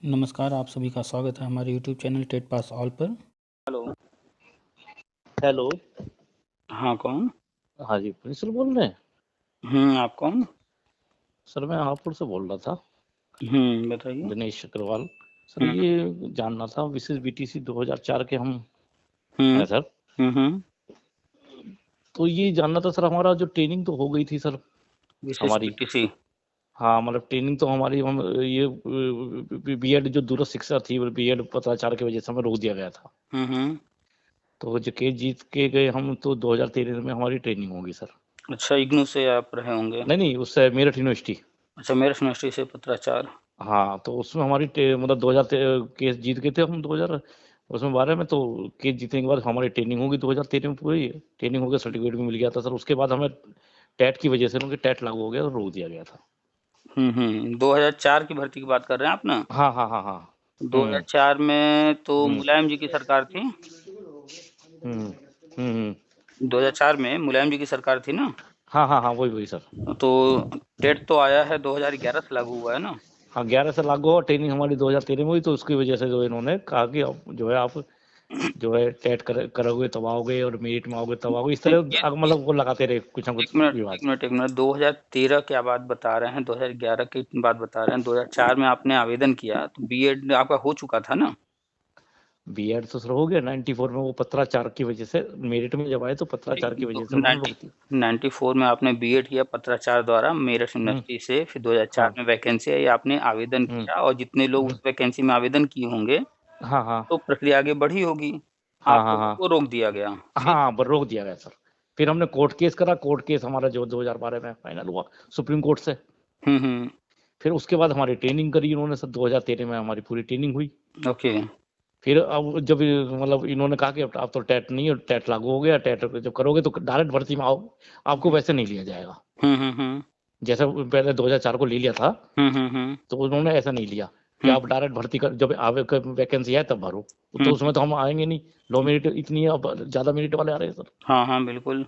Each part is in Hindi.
नमस्कार, आप सभी का स्वागत है हमारे YouTube channel TET pass all पर। हेलो। हेलो। हाँ, कौन? हाँ जी, प्रिंसिपल बोल रहे हैं? आप कौन? सर मैं हापुड़ से बोल रहा था, बताइए। दिनेश अग्रवाल। सर हुँ, ये जानना था, विशेष बीटीसी 2004 के हम हुँ, हैं सर। हुँ। तो ये जानना था सर, हमारा जो ट्रेनिंग तो हो गई थी सर विशेष हमारी। बीटीसी। हाँ, मतलब ट्रेनिंग तो हमारी हम ये बीएड जो दूरस्थ शिक्षा थी, बीएड पत्राचार की वजह से हमें रोक दिया गया था। हुँ। तो जो केस जीत के गए हम, तो 2013 में हमारी ट्रेनिंग होगी सर। अच्छा, इग्नू से आप रहे होंगे। नहीं, उससे मेरठ यूनिवर्सिटी। अच्छा, मेरठ यूनिवर्सिटी से पत्राचार। हाँ, तो उसमें हमारी मतलब 2000 केस जीत गए थे हम 2000 उसमें 12 में। तो केस जीतने के बाद हमारी ट्रेनिंग होगी 2013 में पूरी। ट्रेनिंग हो गया, सर्टिफिकेट भी मिल गया था सर। उसके बाद हमें टेट की वजह से उनके टेट लागू हो गया और रोक दिया गया था। 2004 की भर्ती की बात कर रहे हैं आप ना? हाँ। 2004 में तो हम्म मुलायम जी की सरकार थी। हम्म हम्म 2004 में मुलायम जी की सरकार थी ना? हाँ, वही सर। तो टेट तो आया है 2011 से लागू हुआ है ना? हाँ, 11 से लागू हुआ। ट्रेनिंग हमारी 2013 में हुई, तो उसकी वजह से जो इन्होंने कहा कि अब जो है आप जो है टेट करोगे तब आओगे और मेरिट में आओगे तब आओगे। इस नहीं, तरह मतलब वो लगाते रहे कुछ ना एक कुछ मिनट विवाद। एक मिनट एक मिनट 2013 क्या बात बता रहे हैं? 2011 की बात बता रहे हैं। 2004 में आपने आवेदन किया तो बीएड आपका हो चुका था ना? बीएड तो सर हो गया 94 में। वो पत्राचार की वजह से मेरिट में जब आए, तो पत्राचार की वजह से उन्होंने रोक दी। 94 में आपने बीएड किया पत्राचार द्वारा मेरठ यूनिवर्सिटी से, फिर 2004 हाँ में वैकेंसी आई, आपने आवेदन किया और जितने लोग उस वैकेंसी में आवेदन किए होंगे हाँ तो प्रक्रिया आगे बढ़ी होगी। हाँ आप हाँ लोगों हाँ को रोक दिया गया। फिर हाँ, पर रोक दिया गया सर। फिर हमने कोर्ट केस करा। कोर्ट केस हमारा जो 2012 में फाइनल हुआ सुप्रीम कोर्ट से। हम्म। फिर उसके बाद हमारी ट्रेनिंग करी उन्होंने सर। 2013 में हमारी पूरी ट्रेनिंग हुई। ओके। फिर अब जब मतलब इन्होंने कहा कि अब तो टेट नहीं है, टेट लागू हो गया। टेट जब करोगे तो डायरेक्ट भर्ती में आओ, आपको वैसे नहीं लिया जाएगा। हम्म। जैसा पहले 2004 को ले लिया था, हम्म। तो उन्होंने ऐसा नहीं लिया कि आप डायरेक्ट भर्ती कर, जब आवे वैकेंसी है तब भरो। तो उसमें तो हम आएंगे नहीं। लो मेरिट इतनी है, अब ज़्यादा मेरिट वाले आ रहे हैं सर। हाँ बिल्कुल।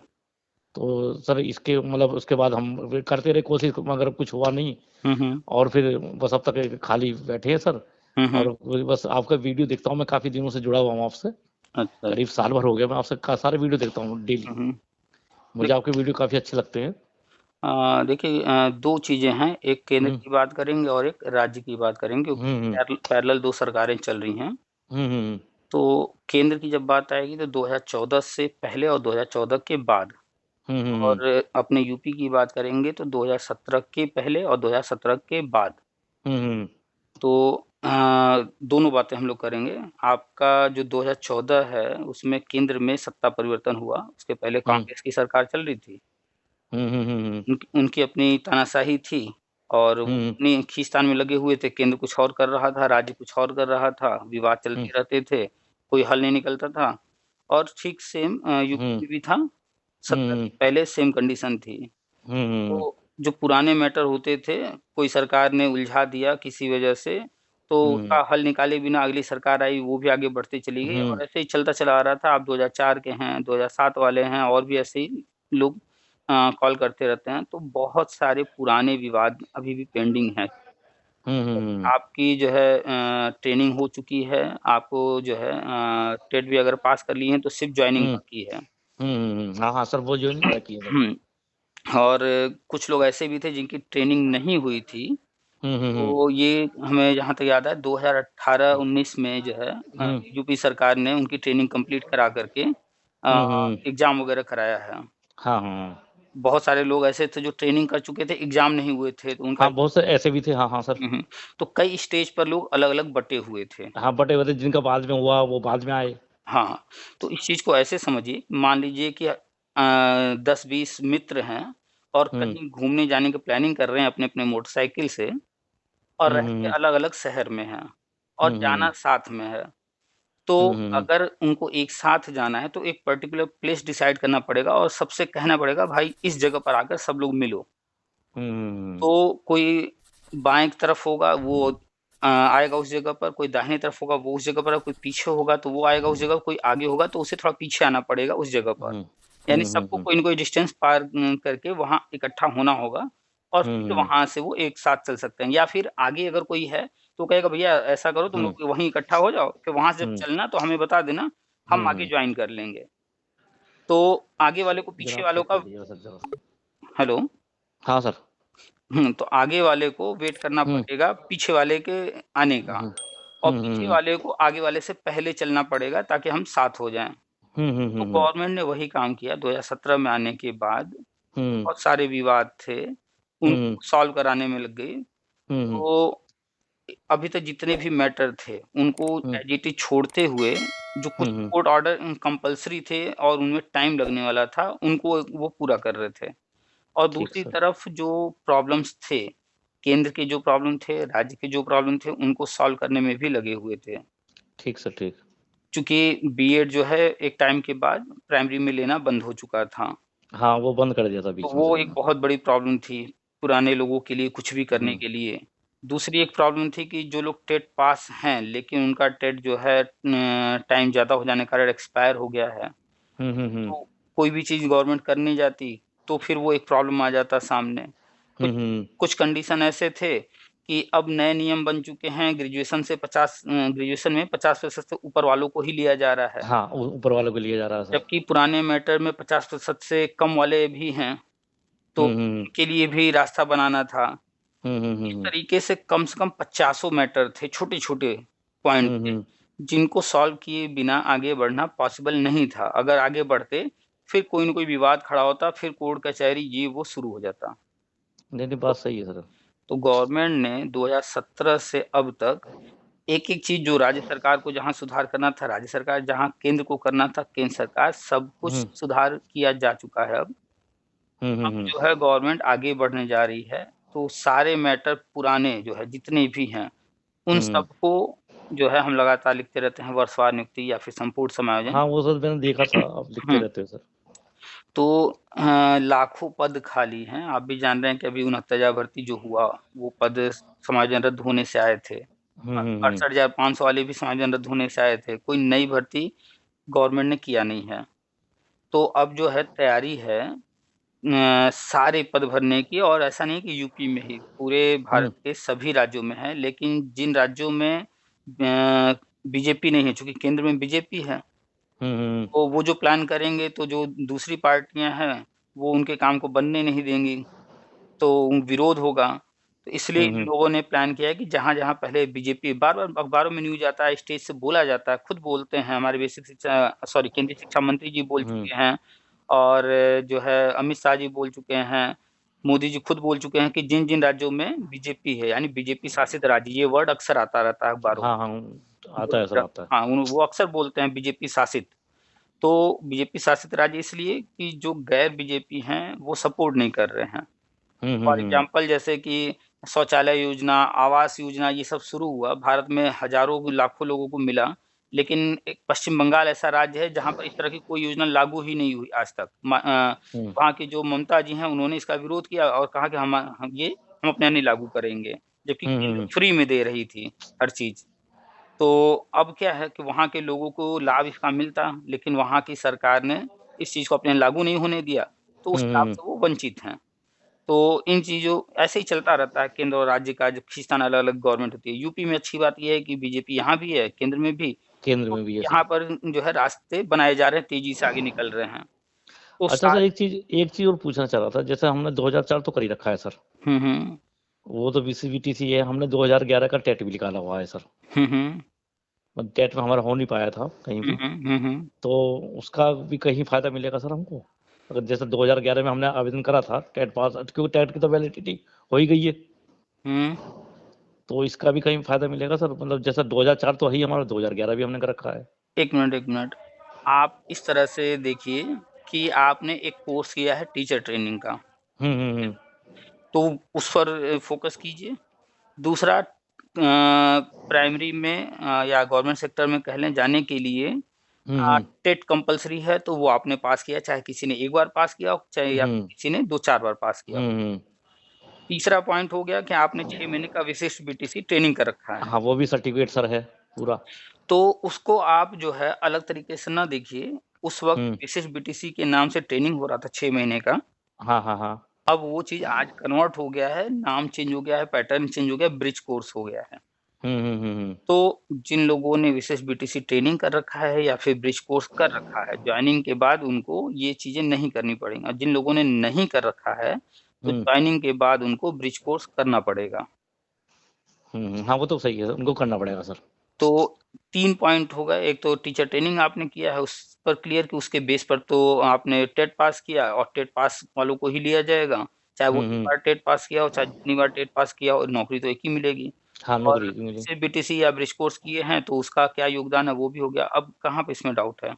तो सर इसके मतलब उसके बाद हम करते रहे कोशिश, मगर कुछ हुआ नहीं। हम्म। और फिर बस अब तक खाली बैठे हैं सर। हम्म। और बस आपका वीडियो देखता हूँ। मैं काफ़ी दिनों से जुड़ा हुआ हूँ आपसे। अच्छा। करीब साल भर हो गया मैं आपसे सारे वीडियो देखता हूँ डेली। मुझे आपके वीडियो काफ़ी अच्छे लगते हैं। देखिए, दो चीज़ें हैं, एक केंद्र हम्म की बात करेंगे और एक राज्य की बात करेंगे, क्योंकि हम्म पैरेलल दो सरकारें चल रही हैं। हम्म तो केंद्र की जब बात आएगी तो 2014 से पहले और 2014 के बाद, हम्म और अपने यूपी की बात करेंगे तो 2017 के पहले और 2017 के बाद। हम्म तो दोनों बातें हम लोग करेंगे। आपका जो 2014 है उसमें केंद्र में सत्ता परिवर्तन हुआ, उसके पहले हम्म कांग्रेस की सरकार चल रही थी। हम्म उनकी अपनी तानाशाही थी और वो हम्म अपनी खींचतान में लगे हुए थे। केंद्र कुछ और कर रहा था, राज्य कुछ और कर रहा था, विवाद चलते रहते थे, कोई हल नहीं निकलता था। और ठीक सेम यूपी में भी था, सत्ता से पहले सेम कंडीशन थी। तो जो पुराने मैटर होते थे, कोई सरकार ने उलझा दिया किसी वजह से, तो उसका हल निकाले बिना अगली सरकार आई, वो भी आगे बढ़ती चली गई और ऐसे ही चलता चला आ रहा था। आप 2004 के हैं, 2007 वाले हैं, और भी ऐसे ही लोग कॉल करते रहते हैं। तो बहुत सारे पुराने विवाद अभी भी पेंडिंग हैं। आपकी जो है ट्रेनिंग हो चुकी है, आपको जो है टेट भी अगर पास कर लिए हैं तो सिर्फ जॉइनिंग बाकी है। हाँ सर, वो जो नहीं बाकी है सर। और कुछ लोग ऐसे भी थे जिनकी ट्रेनिंग नहीं हुई थी। तो ये हमें जहाँ तक याद है 2018-19 में जो है यूपी सरकार ने उनकी ट्रेनिंग कंप्लीट करा करके एग्ज़ाम वगैरह कराया है। हाँ बहुत सारे लोग ऐसे थे जो ट्रेनिंग कर चुके थे, एग्ज़ाम नहीं हुए थे, तो उनका हाँ, बहुत से ऐसे भी थे। हाँ सर। तो कई स्टेज पर लोग अलग-अलग बँटे हुए थे। हाँ, बटे हुए थे। जिनका बाद में हुआ वो बाद में आए। हाँ, तो इस चीज़ को ऐसे समझिए, मान लीजिए कि 10-20 मित्र हैं और कहीं घूमने जाने की प्लानिंग कर रहे हैं अपने-अपने मोटरसाइकिल से, और रहते अलग-अलग शहर में हैं और जाना साथ में है। तो अगर उनको एक साथ जाना है तो एक पर्टिकुलर प्लेस डिसाइड करना पड़ेगा और सबसे कहना पड़ेगा, भाई इस जगह पर आकर सब लोग मिलो। तो कोई बाएँ की तरफ होगा वो आएगा उस जगह पर, कोई दाहिने तरफ होगा वो उस जगह पर, कोई पीछे होगा तो वो आएगा उस जगह, कोई आगे होगा तो उसे थोड़ा पीछे आना पड़ेगा उस जगह पर। यानी सबको कोई न कोई डिस्टेंस पार करके वहाँ इकट्ठा होना होगा और फिर वहाँ से वो एक साथ चल सकते हैं। या फिर आगे अगर कोई है तो कहेगा भैया ऐसा करो तुम लोग वहीं इकट्ठा हो जाओ, फिर वहाँ से जब चलना तो हमें बता देना, हम आगे ज्वाइन कर लेंगे। तो आगे वाले को पीछे जनाब वालों चेक का कर लीजिएगा सर जरा। हेलो हाँ सर। तो आगे वाले को वेट करना हुँ, पड़ेगा पीछे वाले के आने का, हुँ, और हुँ, पीछे हुँ, वाले को आगे वाले से पहले चलना पड़ेगा ताकि हम साथ हो जाएँ। हुँ, हुँ, तो हुँ, हुँ, गवर्नमेंट ने वही काम किया 2017 में आने के बाद, हुँ, बहुत सारे विवाद थे, हुँ, उनको सॉल्व कराने में लग गई। हुँ, हुँ, तो अभी तक जितने भी मैटर थे, उनको हुँ, एज़ इट इज़ छोड़ते हुए, जो कुछ हुँ, हुँ, कोर्ट ऑर्डर कंपल्सरी थे और उनमें टाइम लगने वाला था, उनको वो पूरा कर रहे थे। और ठीक दूसरी सर, तरफ जो प्रॉब्लम्स थे, केंद्र के जो प्रॉब्लम थे, राज्य के जो प्रॉब्लम थे, उनको सॉल्व करने में भी लगे हुए थे। ठीक सर, ठीक। चूँकि बीएड जो है एक टाइम के बाद प्राइमरी में लेना बंद हो चुका था। हाँ, वो बंद कर दिया था तो बीच में से वो एक लेना। बहुत बड़ी प्रॉब्लम थी, पुराने लोगों के लिए कुछ भी करने हुँ, के लिए। दूसरी एक प्रॉब्लम थी कि जो लोग टेट पास हैं, लेकिन उनका टेट जो है टाइम ज़्यादा हो जाने के कारण एक्सपायर हो गया है। हुँ, हुँ, हुँ, तो कोई भी चीज़ गवर्नमेंट कर नहीं जाती, तो फिर वो एक प्रॉब्लम आ जाता सामने। हुँ, कुछ हुँ, कुछ कंडीशन ऐसे थे कि अब नए नियम बन चुके हैं, ग्रेजुएशन में 50% से ऊपर वालों को ही लिया जा रहा है। हाँ, ऊ ऊपर वालों को लिया जा रहा है सर। जबकि पुराने मैटर में 50% से कम वाले भी हैं, तो हुँ, हुँ, उनके लिए भी रास्ता बनाना था। हुँ, हुँ, हुँ, इस हुँ, तरीके से कम पचासों मैटर थे, छोटे-छोटे पॉइंट हुँ, थे, हुँ, जिनको सॉल्व किए बिना आगे बढ़ना पॉसिबल नहीं था। अगर आगे बढ़ते, फिर कोई न कोई विवाद खड़ा होता, फिर कोर्ट कचहरी ये वो शुरू हो जाता। नहीं, नहीं, तो बात सही है सर। तो गवर्नमेंट ने 2017 से अब तक एक-एक चीज़ जो राज्य सरकार को जहाँ सुधार करना था, राज्य सरकार जहाँ केंद्र को करना था, केंद्र सरकार सब कुछ हुँ, सुधार किया जा चुका है अब। हुँ, हुँ, अब हुँ, जो है गवर्नमेंट आगे बढ़ने जा रही है, तो सारे मैटर पुराने जो है जितने भी हैं, उन हुँ। सबको जो है हम लगातार लिखते रहते हैं वर्षवार नियुक्ति या फिर संपूर्ण समायोजन। हाँ, वो सर मैंने देखा था, आप लिखते हुँ, रहते हो सर। तो लाखों पद खाली हैं। आप भी जान रहे हैं कि अभी 69,000 भर्ती जो हुआ, वो पद समायोजन रद्द होने से आए थे। हुँ, हुँ, हुँ। 68,500 वाले भी समायोजन रद्द होने से आए थे। कोई नई भर्ती गवर्नमेंट ने किया नहीं है। तो अब जो है तैयारी है सारे पद भरने की, और ऐसा नहीं है कि यूपी में ही, पूरे भारत हुँ, के सभी राज्यों में है। लेकिन जिन राज्यों में बीजेपी नहीं है, चूँकि केंद्र में बीजेपी है, हुँ, हुँ, तो वो जो प्लान करेंगे तो जो दूसरी पार्टियाँ हैं, वो उनके काम को बनने नहीं देंगी, तो विरोध होगा। तो इसलिए हुँ, इन हुँ, लोगों ने प्लान किया है कि जहाँ-जहाँ पहले बीजेपी, बार-बार अखबारों में न्यूज़ आता है, स्टेज से बोला जाता है, खुद बोलते हैं, हमारे केंद्रीय शिक्षा मंत्री जी बोल हुँ, चुके हैं, और जो है अमित शाह जी बोल चुके हैं, मोदी जी खुद बोल चुके हैं कि जिन-जिन राज्यों में बीजेपी है, यानी बीजेपी शासित राज्य, ये वर्ड अक्सर आता रहता है अखबारों हाँ, में। हाँ, आता है सर, आता है। हाँ, वो अक्सर बोलते हैं बीजेपी शासित। तो बीजेपी शासित राज्य इसलिए कि जो गैर बीजेपी हैं, वो सपोर्ट नहीं कर रहे हैं। हुँ, हुँ, फॉर हुँ, एग्ज़ाम्पल जैसे कि शौचालय योजना, आवास योजना, ये सब शुरू हुआ, भारत में हज़ारों लाखों लोगों को मिला, लेकिन एक पश्चिम बंगाल ऐसा राज्य है जहाँ पर इस तरह की कोई योजना लागू ही नहीं हुई आज तक। हुँ, वहाँ की जो ममता जी हैं, उन्होंने इसका विरोध किया और कहा कि हम अपने यहाँ नहीं लागू करेंगे, जबकि हुँ, केंद्र हुँ, फ्री में दे रही थी हर चीज़। तो अब क्या है कि वहाँ के लोगों को लाभ इसका मिलता, लेकिन वहाँ की सरकार ने इस चीज़ को अपने यहाँ लागू नहीं होने दिया, तो हुँ, उस लाभ हुँ, से वो वंचित हैं। तो इन चीज़ों ऐसे ही चलता रहता है, केंद्र और राज्य का जब खींचतान अलग-अलग गवर्नमेंट होती है। यूपी में अच्छी बात ये है कि बीजेपी यहाँ भी है, केंद्र में भी, केंद्र तो में भी है यहाँ सर। पर जो है रास्ते बनाए जा रहे हैं, तेज़ी से आगे निकल रहे हैं। तो अच्छा सर, सारे एक चीज़ और पूछना चाह रहा था, जैसे हमने 2004 तो कर ही रखा है सर, हुँ, हुँ। वो तो बीसीबीटीसी है, हमने 2011 का टेट भी निकाला हुआ है सर। हुँ, हुँ। टेट में हमारा हो नहीं पाया था कहीं हुँ, भी, हुँ, हुँ, हुँ। तो उसका भी कहीं फ़ायदा मिलेगा सर हमको? अगर जैसे 2011 में हमने आवेदन करा था टेट पास, क्योंकि टेट की तो वैलिडिटी हो ही गई है, हुँ। तो इसका भी कहीं फ़ायदा मिलेगा सर? मतलब जैसा 2004 तो है ही हमारा, 2011 भी हमने कर रखा है। 1 मिनट, 1 मिनट। आप इस तरह से देखिए कि आपने एक कोर्स किया है टीचर ट्रेनिंग का, हुँ, हुँ, हुँ। तो उस पर फ़ोकस कीजिए। दूसरा प्राइमरी में या गवर्नमेंट सेक्टर में कह लें जाने के लिए हुँ, हुँ। टेट कंपल्सरी है, तो वो आपने पास किया, चाहे किसी ने 1 बार पास किया हो, चाहे या हुँ। फिर किसी ने 2-4 बार पास किया हो। हुँ, हुँ। तीसरा पॉइंट हो गया कि आपने 6 महीने का विशिष्ट बीटीसी ट्रेनिंग कर रखा है। हाँ, वो भी सर्टिफ़िकेट सर है पूरा। तो उसको आप जो है अलग तरीके से ना देखिए, उस वक़्त हुँ। विशिष्ट बीटीसी के नाम से ट्रेनिंग हो रहा था 6 महीने का। हाँ, हाँ, हाँ। अब वो चीज़ आज कन्वर्ट हो गया है, नाम चेंज हो गया है, पैटर्न चेंज हो गया है, ब्रिज कोर्स हो गया है। तो जिन लोगों ने विशेष बीटीसी ट्रेनिंग कर रखा है या फिर ब्रिज कोर्स कर रखा है, ज्वाइनिंग के बाद उनको ये चीजें नहीं करनी पड़ेंगी, और जिन लोगों ने नहीं कर रखा है तो ज्वाइनिंग के बाद उनको ब्रिज कोर्स करना पड़ेगा। हाँ, वो तो सही है, उनको करना पड़ेगा सर। तो 3 पॉइंट हो गए, एक तो टीचर ट्रेनिंग आपने किया है उस पर क्लियर, कि उसके बेस पर तो आपने टेट पास किया, और टेट पास वालों को ही लिया जाएगा, चाहे वो एक बार टेट पास किया हो, चाहे जितनी बार टेट पास किया हो, नौकरी तो एक ही मिलेगी। हाँ, और नौकरी मिली। से बीटीसी या ब्रिज कोर्स किए हैं तो उसका क्या योगदान है वो भी हो गया। अब कहाँ पे इसमें डाउट है?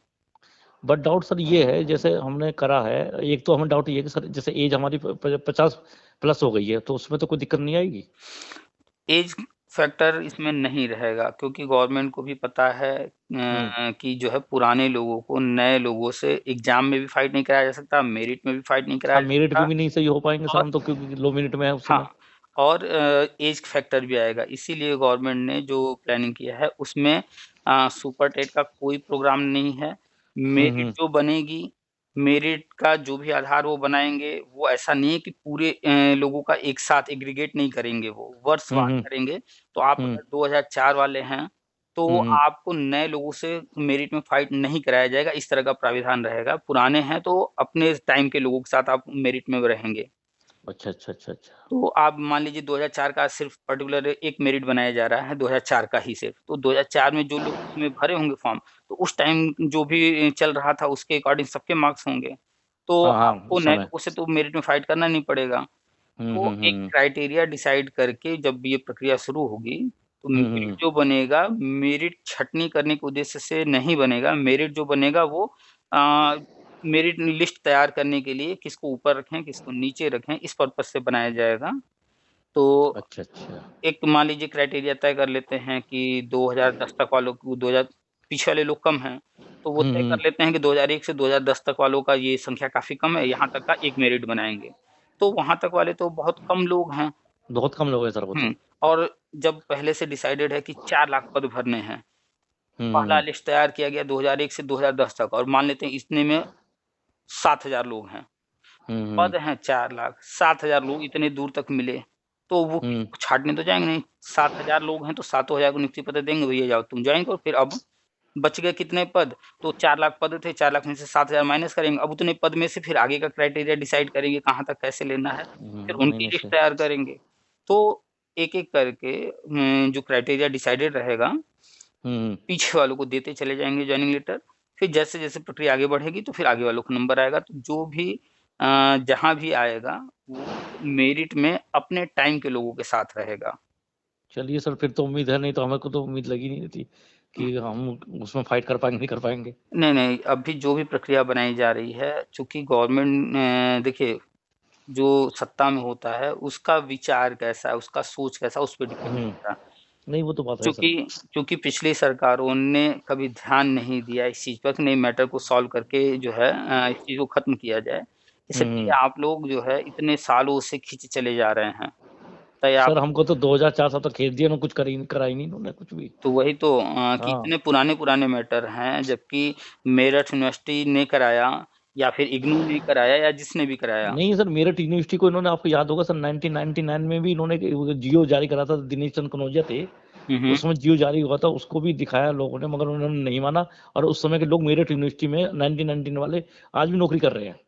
बट डाउट सर ये है, जैसे हमने करा है, एक तो हमें डाउट ये है कि सर जैसे एज हमारी 50 प्लस हो गई है, तो उसमें तो कोई दिक्कत नहीं आएगी? एज फैक्टर इसमें नहीं रहेगा, क्योंकि गवर्नमेंट को भी पता है कि जो है पुराने लोगों को नए लोगों से एग्जाम में भी फाइट नहीं कराया जा सकता, मेरिट में भी फाइट नहीं कराया हाँ, जा मेरिट सकता। में भी नहीं सही हो पाएंगे सर और हम तो, क्योंकि लो मेरिट में है उस समय। हाँ, और एज फैक्टर भी आएगा, इसीलिए गवर्नमेंट ने जो प्लानिंग किया है उसमें सुपर टेट का कोई प्रोग्राम नहीं है। मेरिट जो बनेगी, मेरिट का जो भी आधार वो बनाएंगे, वो ऐसा नहीं है कि पूरे लोगों का एक साथ एग्रीगेट नहीं करेंगे, वो वर्षवार करेंगे। तो आप अगर 2004 वाले हैं तो आपको नए लोगों से मेरिट में फाइट नहीं कराया जाएगा, इस तरह का प्राविधान रहेगा। पुराने हैं तो अपने टाइम के लोगों के साथ आप मेरिट में रहेंगे। अच्छा, अच्छा, अच्छा, अच्छा। तो आप मान लीजिए 2004 का सिर्फ पर्टिकुलर एक मेरिट बनाया जा रहा है, 2004 का ही सिर्फ, तो 2004 में जो लोग उसमें भरे होंगे फॉर्म, तो उस टाइम जो भी चल रहा था उसके अकॉर्डिंग सबके मार्क्स होंगे। तो हाँ, हाँ, आपको उस नए समय। लोगों से तो मेरिट में फाइट करना नहीं पड़ेगा। तो एक क्राइटेरिया डिसाइड करके जब ये प्रक्रिया शुरू होगी, तो मेरिट जो बनेगा, मेरिट छँटनी करने के उद्देश्य से नहीं बनेगा। मेरिट जो बनेगा वो मेरिट लिस्ट तैयार करने के लिए किसको ऊपर रखें, किसको नीचे रखें, इस पर्पज़ से बनाया जाएगा। तो अच्छा, अच्छा। एक मान लीजिए क्राइटेरिया तय कर लेते हैं कि 2010 तक वालों को, 2000 पीछे वाले लोग कम हैं, तो वो तय कर लेते हैं कि 2001 से 2010 तक वालों का ये संख्या काफ़ी कम है, यहाँ तक का एक मेरिट बनाएँगे। तो वहाँ तक वाले तो बहुत कम लोग हैं। बहुत कम लोग हैं सर वो तो। और जब पहले से डिसाइडेड है कि 4 लाख पद भरने हैं, पहला लिस्ट तैयार किया गया 2001 से 2010 तक, और मान लेते हैं इतने में 7,000 लोग हैं। पद हैं 4 लाख, 7,000 लोग इतने दूर तक मिले, तो वो किसी को छाँटने तो जाएँगे नहीं। 7,000 लोग हैं तो सातों हज़ार को नियुक्ति पत्र देंगे, भैया जाओ तुम ज्वाइन करो। फिर अब बच गए कितने पद? तो 4 लाख पद थे, 4 लाख में से 7,000 माइनस करेंगे। अब उतने पद में से फिर आगे का क्राइटेरिया डिसाइड करेंगे कहाँ तक कैसे लेना है, फिर नहीं, उनकी नहीं लिस्ट सही। तैयार करेंगे। तो एक-एक करके जो क्राइटेरिया डिसाइडेड रहेगा, पीछे वालों को देते चले जाएँगे जॉइनिंग लेटर। फिर जैसे-जैसे प्रक्रिया आगे बढ़ेगी तो फिर आगे वालों को नंबर आएगा। तो जो भी जहाँ भी आएगा वो मेरिट में अपने टाइम के लोगों के साथ रहेगा। चलिए सर, फिर तो उम्मीद है, नहीं तो हमें को तो उम्मीद लगी नहीं थी कि हम उसमें फाइट कर पाएँगे, नहीं कर पाएँगे। नहीं, अभी जो भी प्रक्रिया बनाई जा रही है, चूँकि गवर्नमेंट देखिए, जो सत्ता में होता है उसका विचार कैसा है, उसका सोच कैसा है, उस पे डिपेंड करता है। नहीं वो तो बात है सर। चूँकि चूँकि पिछली सरकारों ने कभी ध्यान नहीं दिया इस चीज़ पर कि नहीं, मैटर को सॉल्व करके जो है इस चीज़ को खत्म किया जाए। जैसे भैया आप लोग जो है इतने सालों से खींचे चले जा रहे हैं, चाहे आप, सर हमको तो 2004 साल तक खींच दिया, कुछ करा ही नहीं इन्होंने कुछ भी। तो वही तो कि हाँ। इतने पुराने-पुराने मैटर हैं, जबकि मेरठ यूनिवर्सिटी ने कराया या फिर इग्नू ने कराया या जिसने भी कराया। नहीं सर, मेरठ यूनिवर्सिटी को इन्होंने, आपको याद होगा सर 1999 में भी इन्होंने जियो जारी करा था, दिनेश चंद्र कनौजिया थे। हुँ। उस समय जियो जारी हुआ था, उसको भी दिखाया लोगों ने, मगर उन्होंने नहीं माना। और उस समय के लोग मेरठ यूनिवर्सिटी में 1999 वाले आज भी नौकरी कर रहे हैं।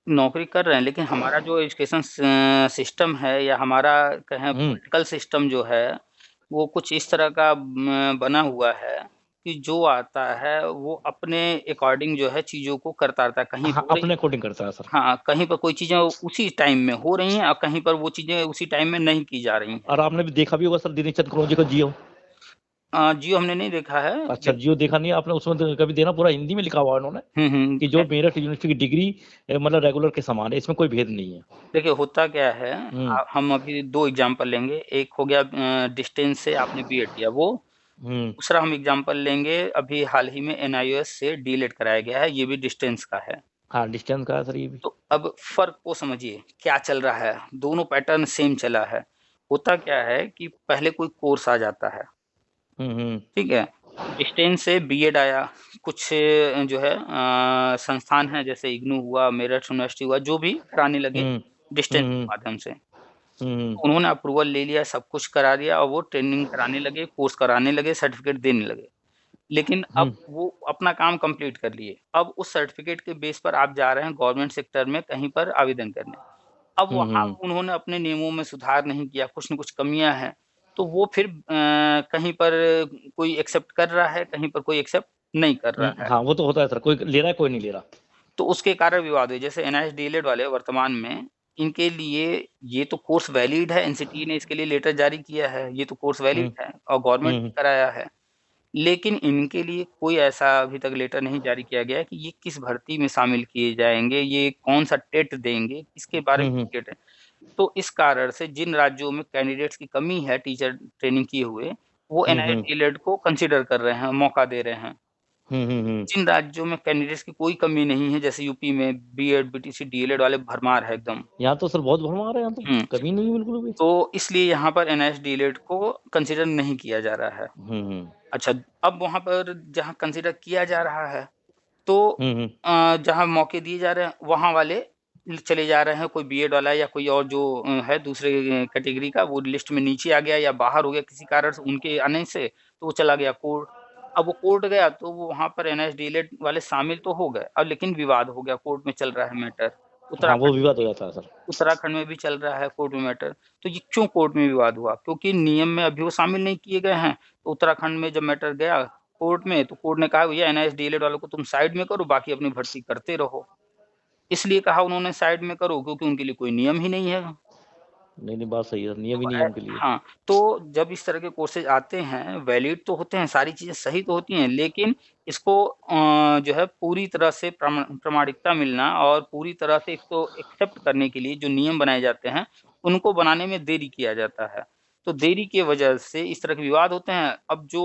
नौकरी कर रहे हैं, लेकिन हमारा जो एजुकेशन सिस्टम है या हमारा कहें पॉलिटिकल सिस्टम जो है, वो कुछ इस तरह का बना हुआ है कि जो आता है वो अपने अकॉर्डिंग जो है चीज़ों को करता रहता है। कहीं हाँ, हो रही, अपने अकॉर्डिंग करता है सर। हाँ, कहीं पर कोई चीज़ें उसी टाइम में हो रही हैं और कहीं पर वो चीज़ें उसी टाइम में नहीं की जा रही हैं। और आपने भी देखा भी होगा सर, दिनेश चंद्र कनौजिया का जियो। जियो हमने नहीं देखा है, अच्छा, जियो देखा नहीं आपने? उसमें तो कभी देना, पूरा हिंदी में लिखा हुआ है उन्होंने कि जो मेरठ यूनिवर्सिटी की डिग्री मतलब रेगुलर के समान है, इसमें कोई भेद नहीं है। देखिए होता क्या है, हम अभी 2 एग्ज़ाम्पल लेंगे। एक हो गया डिस्टेंस से आपने बीएड किया वो, दूसरा हम एग्ज़ाम्पल लेंगे अभी हाल ही में एनआईओएस से डीएलएड कराया गया है, ये भी डिस्टेंस का है। हाँ, डिस्टेंस का है सर ये भी। तो अब फ़र्क को समझिए, क्या चल रहा है, दोनों पैटर्न सेम चला है। होता क्या है कि पहले कोई कोर्स आ जाता है, ठीक है? डिस्टेंस से बीएड आया, कुछ जो है संस्थान हैं जैसे इग्नू हुआ, मेरठ यूनिवर्सिटी हुआ, जो भी कराने लगे डिस्टेंस के माध्यम से। उन्होंने अप्रूवल ले लिया, सब कुछ करा दिया और वो ट्रेनिंग कराने लगे, कोर्स कराने लगे, सर्टिफिकेट देने लगे। लेकिन अब वो अपना काम कंप्लीट कर लिए। अब उस सर्टिफिकेट के बेस पर आप जा रहे हैं गवर्नमेंट सेक्टर में कहीं पर आवेदन करने। अब वहाँ उन्होंने अपने नियमों में सुधार नहीं किया, कुछ न कुछ कमियाँ हैं, तो वो फिर कहीं पर कोई एक्सेप्ट कर रहा है, कहीं पर कोई एक्सेप्ट नहीं कर रहा है। हाँ, वो तो होता है सर, कोई ले रहा है, कोई नहीं ले रहा। तो उसके कारण विवाद हुए। जैसे एनआईएस डीएलएड वाले वर्तमान में इनके लिए ये तो कोर्स वैलिड है, एनसीटीई ने इसके लिए लेटर जारी किया है, ये तो कोर्स वैलिड है और गवर्नमेंट ने कराया है। लेकिन इनके लिए कोई ऐसा अभी तक लेटर नहीं जारी किया गया है कि ये किस भर्ती में शामिल किए जाएँगे, ये कौन-सा टेट देंगे, इसके बारे में क्लियर है। तो इस कारण से जिन राज्यों में कैंडिडेट्स की कमी है टीचर ट्रेनिंग किए हुए, वो एनआईएस डीएलएड को कंसीडर कर रहे हैं, मौका दे रहे हैं। जिन राज्यों में कैंडिडेट्स की कोई कमी नहीं है, जैसे यूपी में बीएड, बीटीसी, डीएलएड वाले भरमार है एकदम। यहाँ तो सर बहुत भरमार है, यहाँ तो कमी नहीं है बिल्कुल भी। तो इसलिए यहाँ पर एनआईएस डीएलएड को कंसीडर नहीं किया जा रहा है। अच्छा, अब वहाँ पर जहाँ कंसीडर किया जा रहा है, तो जहाँ मौके दिए जा रहे हैं, वहाँ वाले चले जा रहे हैं, कोई बीएड वाला या कोई और जो है दूसरे कैटेगरी का, वो लिस्ट में नीचे आ गया या बाहर हो गया किसी कारण से उनके आने से, तो वो चला गया कोर्ट। अब वो कोर्ट गया तो वो वहाँ पर एनआईएस डीएलएड वाले शामिल तो हो गए, अब लेकिन विवाद हो गया, कोर्ट में चल रहा है मैटर। हाँ, वो उत्तराखंड विवाद हो जाता है सर। उत्तराखंड में भी चल रहा है कोर्ट में मैटर। तो ये क्यों कोर्ट में विवाद हुआ? क्योंकि नियम में अभी वो शामिल नहीं किए गए हैं। तो उत्तराखंड में जब मैटर गया कोर्ट में, तो कोर्ट ने कहा भैया एनआईएस डीएलएड वालों को तुम साइड में करो, बाकी अपनी भर्ती करते रहो। इसलिए कहा उन्होंने साइड में करो क्योंकि उनके लिए कोई नियम ही नहीं है। नहीं, बात सही है, नियम ही तो नहीं है उनके लिए। हाँ, तो जब इस तरह के कोर्सेज़ आते हैं, वैलिड तो होते हैं, सारी चीज़ें सही तो होती हैं, लेकिन इसको जो है पूरी तरह से प्रामाणिकता मिलना और पूरी तरह से इसको एक्सेप्ट करने के लिए जो नियम बनाए जाते हैं, उनको बनाने में देरी किया जाता है। तो देरी की वजह से इस तरह के विवाद होते हैं। अब जो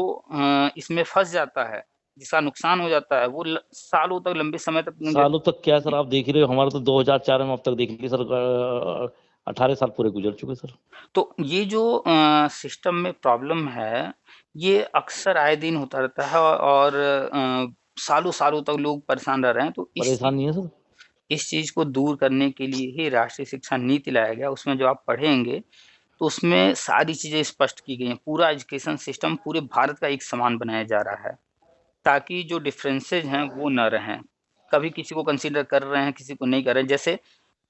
इसमें फँस जाता है, जिसका नुकसान हो जाता है, वो सालों तक, लंबे समय तक सालों तक क्या सर, आप देख ही रहे हो, हमारा तो 2004 में अब तक देख लीजिए सर, 18 साल पूरे गुजर चुके सर। तो ये जो सिस्टम में प्रॉब्लम है, ये अक्सर आए दिन होता रहता है और सालों-सालों तक लोग परेशान रह रहे हैं। तो परेशान नहीं है सर? इस चीज़ को दूर करने के लिए ही राष्ट्रीय शिक्षा नीति लाया गया। उसमें जो आप पढ़ेंगे, तो उसमें सारी चीज़ें स्पष्ट की गई हैं। पूरा एजुकेशन सिस्टम पूरे भारत का एक समान बनाया जा रहा है, ताकि जो डिफरेंसेज़ हैं, वो ना रहें। कभी किसी को कंसीडर कर रहे हैं, किसी को नहीं कर रहे हैं। जैसे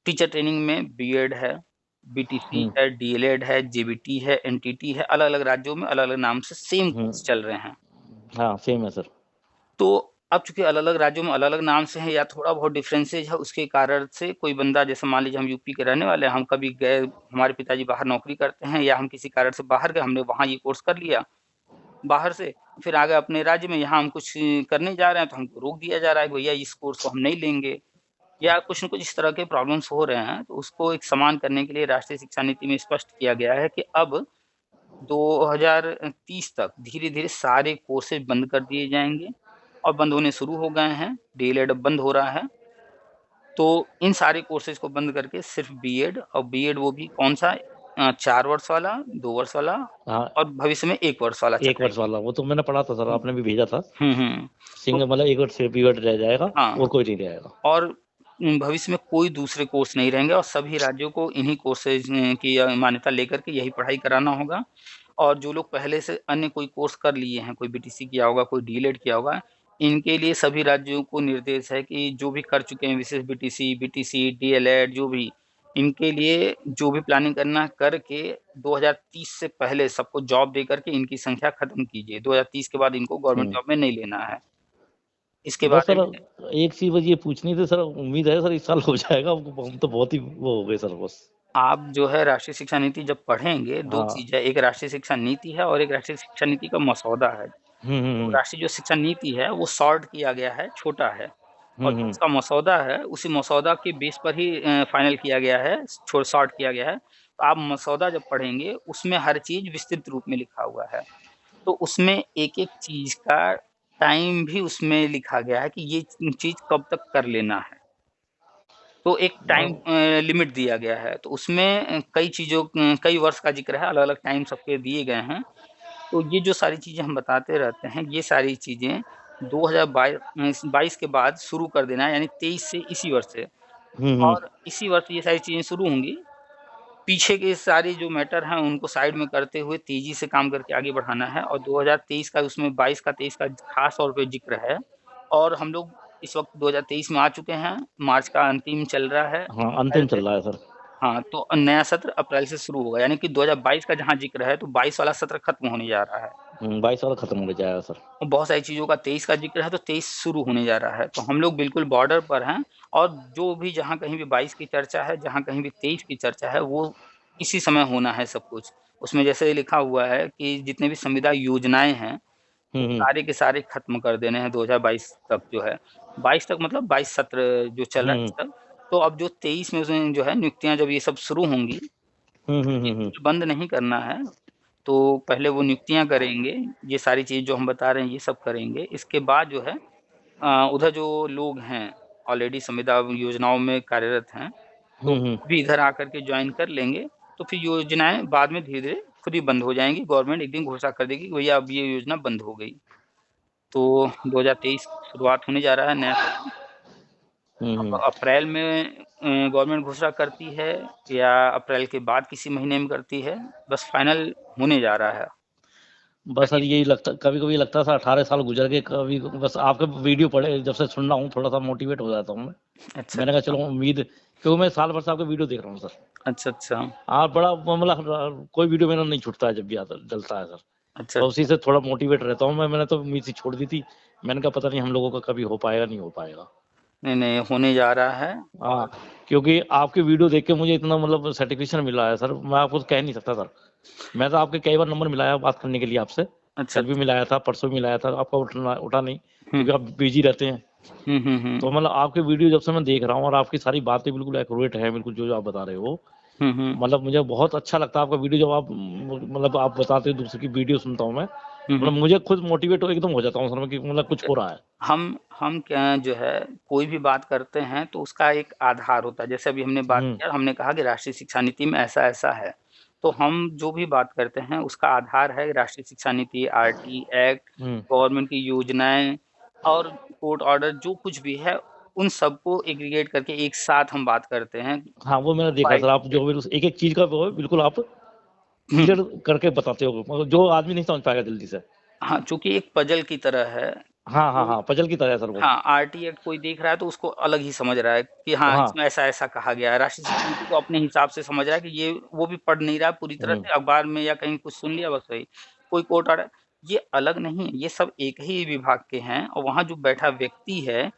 टीचर ट्रेनिंग में बीएड है, बीटीसी है, डीएलएड है, जेबीटी है, एनटीटी है, अलग-अलग राज्यों में अलग-अलग नाम से सेम कोर्स चल रहे हैं। हाँ, सेम है सर। तो अब चूँकि अलग-अलग राज्यों में अलग-अलग नाम से हैं या थोड़ा बहुत डिफरेंसेज है, उसके कारण से कोई बंदा जैसे मान लीजिए हम यूपी के रहने वाले हैं, हम कभी गए, हमारे पिताजी बाहर नौकरी करते हैं या हम किसी कारण से बाहर गए, हमने वहाँ ये कोर्स कर लिया बाहर से, फिर आ गए अपने राज्य में, यहाँ हम कुछ करने जा रहे हैं, तो हमको रोक दिया जा रहा है कि भैया इस कोर्स को हम नहीं लेंगे। या कुछ न कुछ इस तरह के प्रॉब्लम्स हो रहे हैं, तो उसको एक समान करने के लिए राष्ट्रीय शिक्षा नीति में स्पष्ट किया गया है कि अब 2030 तक धीरे-धीरे सारे कोर्सेज़ बंद कर दिए जाएँगे और बंद होने शुरू हो गए हैं, डीएलएड अब बंद हो रहा है। तो इन सारे कोर्सेज़ को बंद करके सिर्फ़ बीएड और बीएड वो भी कौन-सा 4 वर्ष वाला, 2 वर्ष वाला हाँ, और भविष्य में 1 वर्ष वाला 1 वर्ष चलाएँगे। वाला, वो तो मैंने पढ़ा था सर, आपने भी भेजा था। हुँ। तो सिंगल मतलब 1 वर्ष पीरियड रह जाएगा हाँ। और कोई नहीं रहेगा। और भविष्य में कोई दूसरे कोर्स नहीं रहेंगे और सभी राज्यों को इन्हीं कोर्सेज़ की मान्यता लेकर के यही पढ़ाई कराना होगा। और जो लोग पहले से अन्य कोई कोर्स कर लिए हैं, कोई बीटीसी किया होगा, कोई डीएलएड किया होगा, इनके लिए सभी राज्यों को निर्देश है कि जो भी कर चुके हैं विशेष बीटीसी, डीएलएड जो भी, इनके लिए जो भी प्लानिंग करना है करके 2030 से पहले सबको जॉब दे कर के इनकी संख्या खत्म कीजिए। 2030 के बाद इनको गवर्नमेंट जॉब में नहीं लेना है। इसके बस बारे सर, में एक चीज़ बस ये पूछनी थी सर, उम्मीद है सर इस साल हो जाएगा, हम तो बहुत ही वो हो गए सर बस। आप जो है राष्ट्रीय शिक्षा नीति जब पढ़ेंगे, 2 हाँ। चीज़ है, एक राष्ट्रीय शिक्षा नीति है और एक राष्ट्रीय शिक्षा नीति का मसौदा है। तो राष्ट्रीय जो शिक्षा नीति है, वो शॉर्ट किया गया है, छोटा है और जो उसका मसौदा है, उसी मसौदा के बेस पर ही फाइनल किया गया है, शॉर्ट किया गया है। तो आप मसौदा जब पढ़ेंगे, उसमें हर चीज़ विस्तृत रूप में लिखा हुआ है। तो उसमें एक-एक चीज़ का टाइम भी उसमें लिखा गया है कि ये चीज़ कब तक कर लेना है। तो एक टाइम लिमिट दिया गया है, तो उसमें कई वर्ष का ज़िक्र है, अलग-अलग टाइम सबके दिए गए हैं। तो ये जो सारी चीज़ें हम बताते रहते हैं, ये सारी चीज़ें 22 के बाद शुरू कर देना है, यानी 23 से इसी वर्ष से और इसी वर्ष ये सारी चीज़ें शुरू होंगी पीछे के सारे जो मैटर हैं उनको साइड में करते हुए तेजी से काम करके आगे बढ़ाना है। और 2023 का, उसमें 22 का 23 का खास तौर पे जिक्र है। और हम लोग इस वक्त 2023 में आ चुके हैं, मार्च का अंतिम चल रहा है, हाँ, अप्रैल अंतिम से। चल रहा है सर। हाँ, तो नया सत्र अप्रैल से शुरू होगा, यानी कि 2022 का जहाँ जिक्र है तो 22 वाला सत्र खत्म होने जा रहा है। 22 वाला खत्म हो जाएगा सर। और बहुत सारी चीज़ों का 23 का जिक्र है, तो 23 शुरू होने जा रहा है। तो हम लोग बिल्कुल बॉर्डर पर हैं। और जो भी जहाँ कहीं भी 22 की चर्चा है, जहाँ कहीं भी 23 की चर्चा है, वो इसी समय होना है सब कुछ। उसमें जैसे लिखा हुआ है कि जितने भी संविदा योजनाएँ हैं, वो सारे के सारे खत्म कर देने हैं 2022 तक जो है। 22 तक मतलब 22 सत्र जो चल रहा है हुँ, इस तक। तो अब जो 23 में उसमें जो है नियुक्तियाँ जब ये सब शुरू होंगी, हुँ, तो हुँ, ये हुँ, हुँ, बिल्कुल बंद नहीं करना है। तो पहले वो नियुक्तियाँ करेंगे, ये सारी चीज़ जो हम बता रहे हैं ये सब करेंगे। इसके बाद जो है उधर जो लोग हैं ऑलरेडी संविदा योजनाओं में कार्यरत हैं, तो हुँ, हुँ। वो भी इधर आकर के जॉइन कर लेंगे। तो फिर योजनाएँ बाद में धीरे-धीरे खुद ही बंद हो जाएँगी। गवर्नमेंट एक दिन घोषणा कर देगी कि भैया अब ये योजना बंद हो गई। तो 2023 शुरुआत होने जा रहा है नया सत्र। हुँ, अब हुँ। अप्रैल में गवर्नमेंट घोषणा करती है या अप्रैल के बाद किसी महीने में करती है, बस फाइनल होने जा रहा है। बस सर कहीं यही लगता, कभी-कभी लगता था 18 साल गुज़र गए, कभी बस आपके वीडियो पढ़े जब से सुन रहा हूँ, थोड़ा-सा मोटिवेट हो जाता हूँ मैं। अच्छा, मैंने कहा अच्छा। चलो उम्मीद, क्योंकि मैं साल भर से आपके वीडियो देख रहा हूँ सर। अच्छा, अच्छा। आप बड़ा मतलब कोई वीडियो मेरा नहीं छूटता है जब भी आता डलता है सर। अच्छा, तो उसी अच्छा। से थोड़ा मोटिवेट रहता हूँ मैं। मैंने तो उम्मीद सी छोड़ दी थी। मैंने कहा पता नहीं हम लोगों का कभी हो पाएगा, नहीं हो पाएगा। नहीं, नहीं होने जा रहा है। हाँ, और क्योंकि आपकी वीडियो देख के मुझे इतना मतलब सैटिस्फैक्शन मिला है सर, मैं आपको कह नहीं सकता सर। मैं तो आपके कई बार नंबर मिलाया बात करने के लिए आपसे। अच्छा, कल भी अच्छा। मिलाया था, परसों भी मिलाया था, आपका उठा नहीं, हुँ। क्योंकि आप बिज़ी रहते हैं। हुँ, हुँ, हुँ। तो मतलब आपके वीडियो जब से मैं देख रहा हूँ और आपकी सारी बातें बिल्कुल एक्यूरेट है, बिल्कुल जो-जो आप बता रहे हो। हुँ, हुँ। मतलब मुझे बहुत अच्छा लगता है आपका वीडियो, जब आप मतलब आप बताते हो, दूसरे की वीडियो सुनता हूँ मैं। हुँ, हुँ। मतलब मुझे खुद मोटिवेट हो एकदम हो जाता हूँ सर मैं, कि मतलब कुछ देखिए, हो रहा है। हम क्या जो है कोई भी बात करते हैं तो उसका एक आधार होता है। जैसे अभी हमने बात हुँ, किया, हमने कहा कि राष्ट्रीय शिक्षा नीति में ऐसा-ऐसा है। तो हम जो भी बात करते हैं उसका आधार है राष्ट्रीय शिक्षा नीति, आरटी एक्ट, हुँ। गवर्नमेंट की योजनाएँ और कोर्ट ऑर्डर जो कुछ भी है, उन सबको एग्रीगेट करके एक साथ हम बात करते हैं। हाँ, वो मैंने देखा सर, आप जो भी उस एक-एक चीज़ का वो है बिल्कुल आप हुँ। क्लियर करके बताते हो, मतलब तो जो आदमी नहीं समझ पाएगा जल्दी से। हाँ, चूँकि एक पज़ल की तरह है। हाँ, हाँ, कोई हाँ, पज़ल की तरह है सर वो। हाँ, आरटी एक्ट कोई देख रहा है तो उसको अलग ही समझ रहा है कि हाँ, हाँ। इसमें ऐसा-ऐसा कहा गया है। राष्ट्रीय शिक्षा नीति को अपने हिसाब से समझ रहा है कि ये वो भी पढ़ नहीं रहा है पूरी तरह हुँ, से, अखबार में या कहीं कुछ सुन लिया बस वही। कोई कोर्ट ऑर्डर, ये अलग नहीं है, ये सब एक ही विभाग के हैं। और वहाँ जो बैठा व्यक्ति है,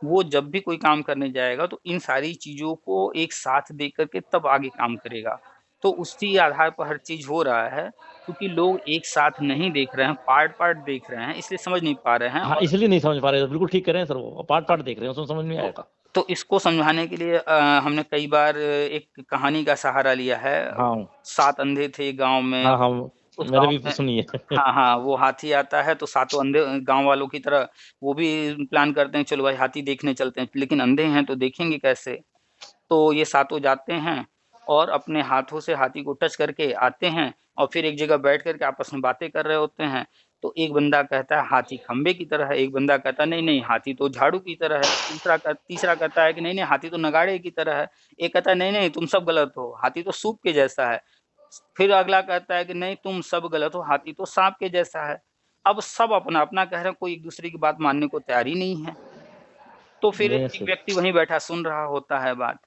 वो जब भी कोई काम करने जाएगा तो इन सारी चीज़ों को एक साथ देख कर के तब आगे काम करेगा। तो उसी आधार पर हर चीज़ हो रहा है, क्योंकि लोग एक साथ नहीं देख रहे हैं, पार्ट-पार्ट देख रहे हैं, इसलिए समझ नहीं पा रहे हैं। हाँ, और इसलिए नहीं समझ पा रहे, बिल्कुल ठीक कह रहे हैं सर वो, पार्ट-पार्ट देख रहे हैं, उसमें समझ नहीं तो आएगा। तो इसको समझाने के लिए हमने कई बार एक कहानी का सहारा लिया है। हाँ, 7 अंधे थे गाँव में, हाँ, और हाँ, उस मैंने गाँव भी में सुनी है। हाँ, हाँ, वो हाथी आता है तो सातों अंधे गाँव वालों की तरह वो भी प्लान करते हैं, चलो भाई हाथी देखने चलते हैं, लेकिन अंधे हैं तो देखेंगे कैसे? तो ये सातों जाते हैं और अपने हाथों से हाथी को टच करके आते हैं और फिर एक जगह बैठ कर के आपस में बातें कर रहे होते हैं। तो एक बंदा कहता है हाथी खंबे की तरह है, एक बंदा कहता है नहीं-नहीं हाथी तो झाड़ू की तरह है, तीसरा कहता है कि नहीं-नहीं हाथी तो नगाड़े की तरह है, एक कहता है नहीं-नहीं तुम सब गलत हो, हाथी तो सूप के जैसा है। फिर अगला कहता है कि नहीं तुम सब गलत हो, हाथी तो साँप के जैसा है। अब सब अपना-अपना कह रहे हैं, कोई एक-दूसरे की बात मानने को तैयार ही नहीं है। तो फिर नहीं एक सर। व्यक्ति वहीं बैठा सुन रहा होता है बात।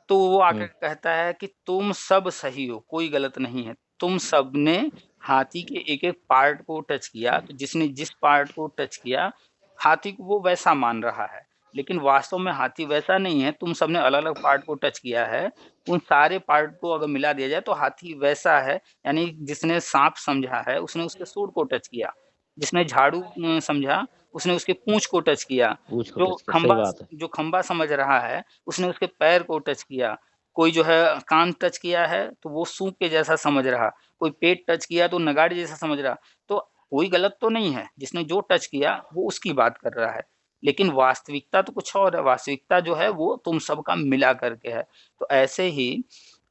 तो वो आकर हुँ, के कहता है कि तुम सब सही हो, कोई गलत नहीं है। तुम सबने हाथी के एक-एक पार्ट को टच किया, तो जिसने जिस पार्ट को टच किया, हाथी को वो वैसा मान रहा है। लेकिन वास्तव में हाथी वैसा नहीं है, तुम सबने अलग-अलग पार्ट को टच किया है। उन सारे पार्ट को अगर मिला दिया जाए तो हाथी वैसा है, यानी जिसने साँप समझा है, उसने उसके सूँड को टच किया। जिसने झाड़ू समझा, उसने उसके पूँछ को टच किया। पूछ को टच किया, सही बात है। जो खंबा समझ रहा है, उसने उसके पैर को टच किया। कोई जो है कान टच किया है, तो वो सूँप के जैसा समझ रहा, कोई पेट टच किया तो नगाड़े जैसा समझ रहा। तो कोई गलत तो नहीं है, जिसने जो टच किया वो उसकी बात कर रहा है। लेकिन वास्तविकता तो कुछ और है, वास्तविकता जो है वो तुम सबका मिला कर के है। तो ऐसे ही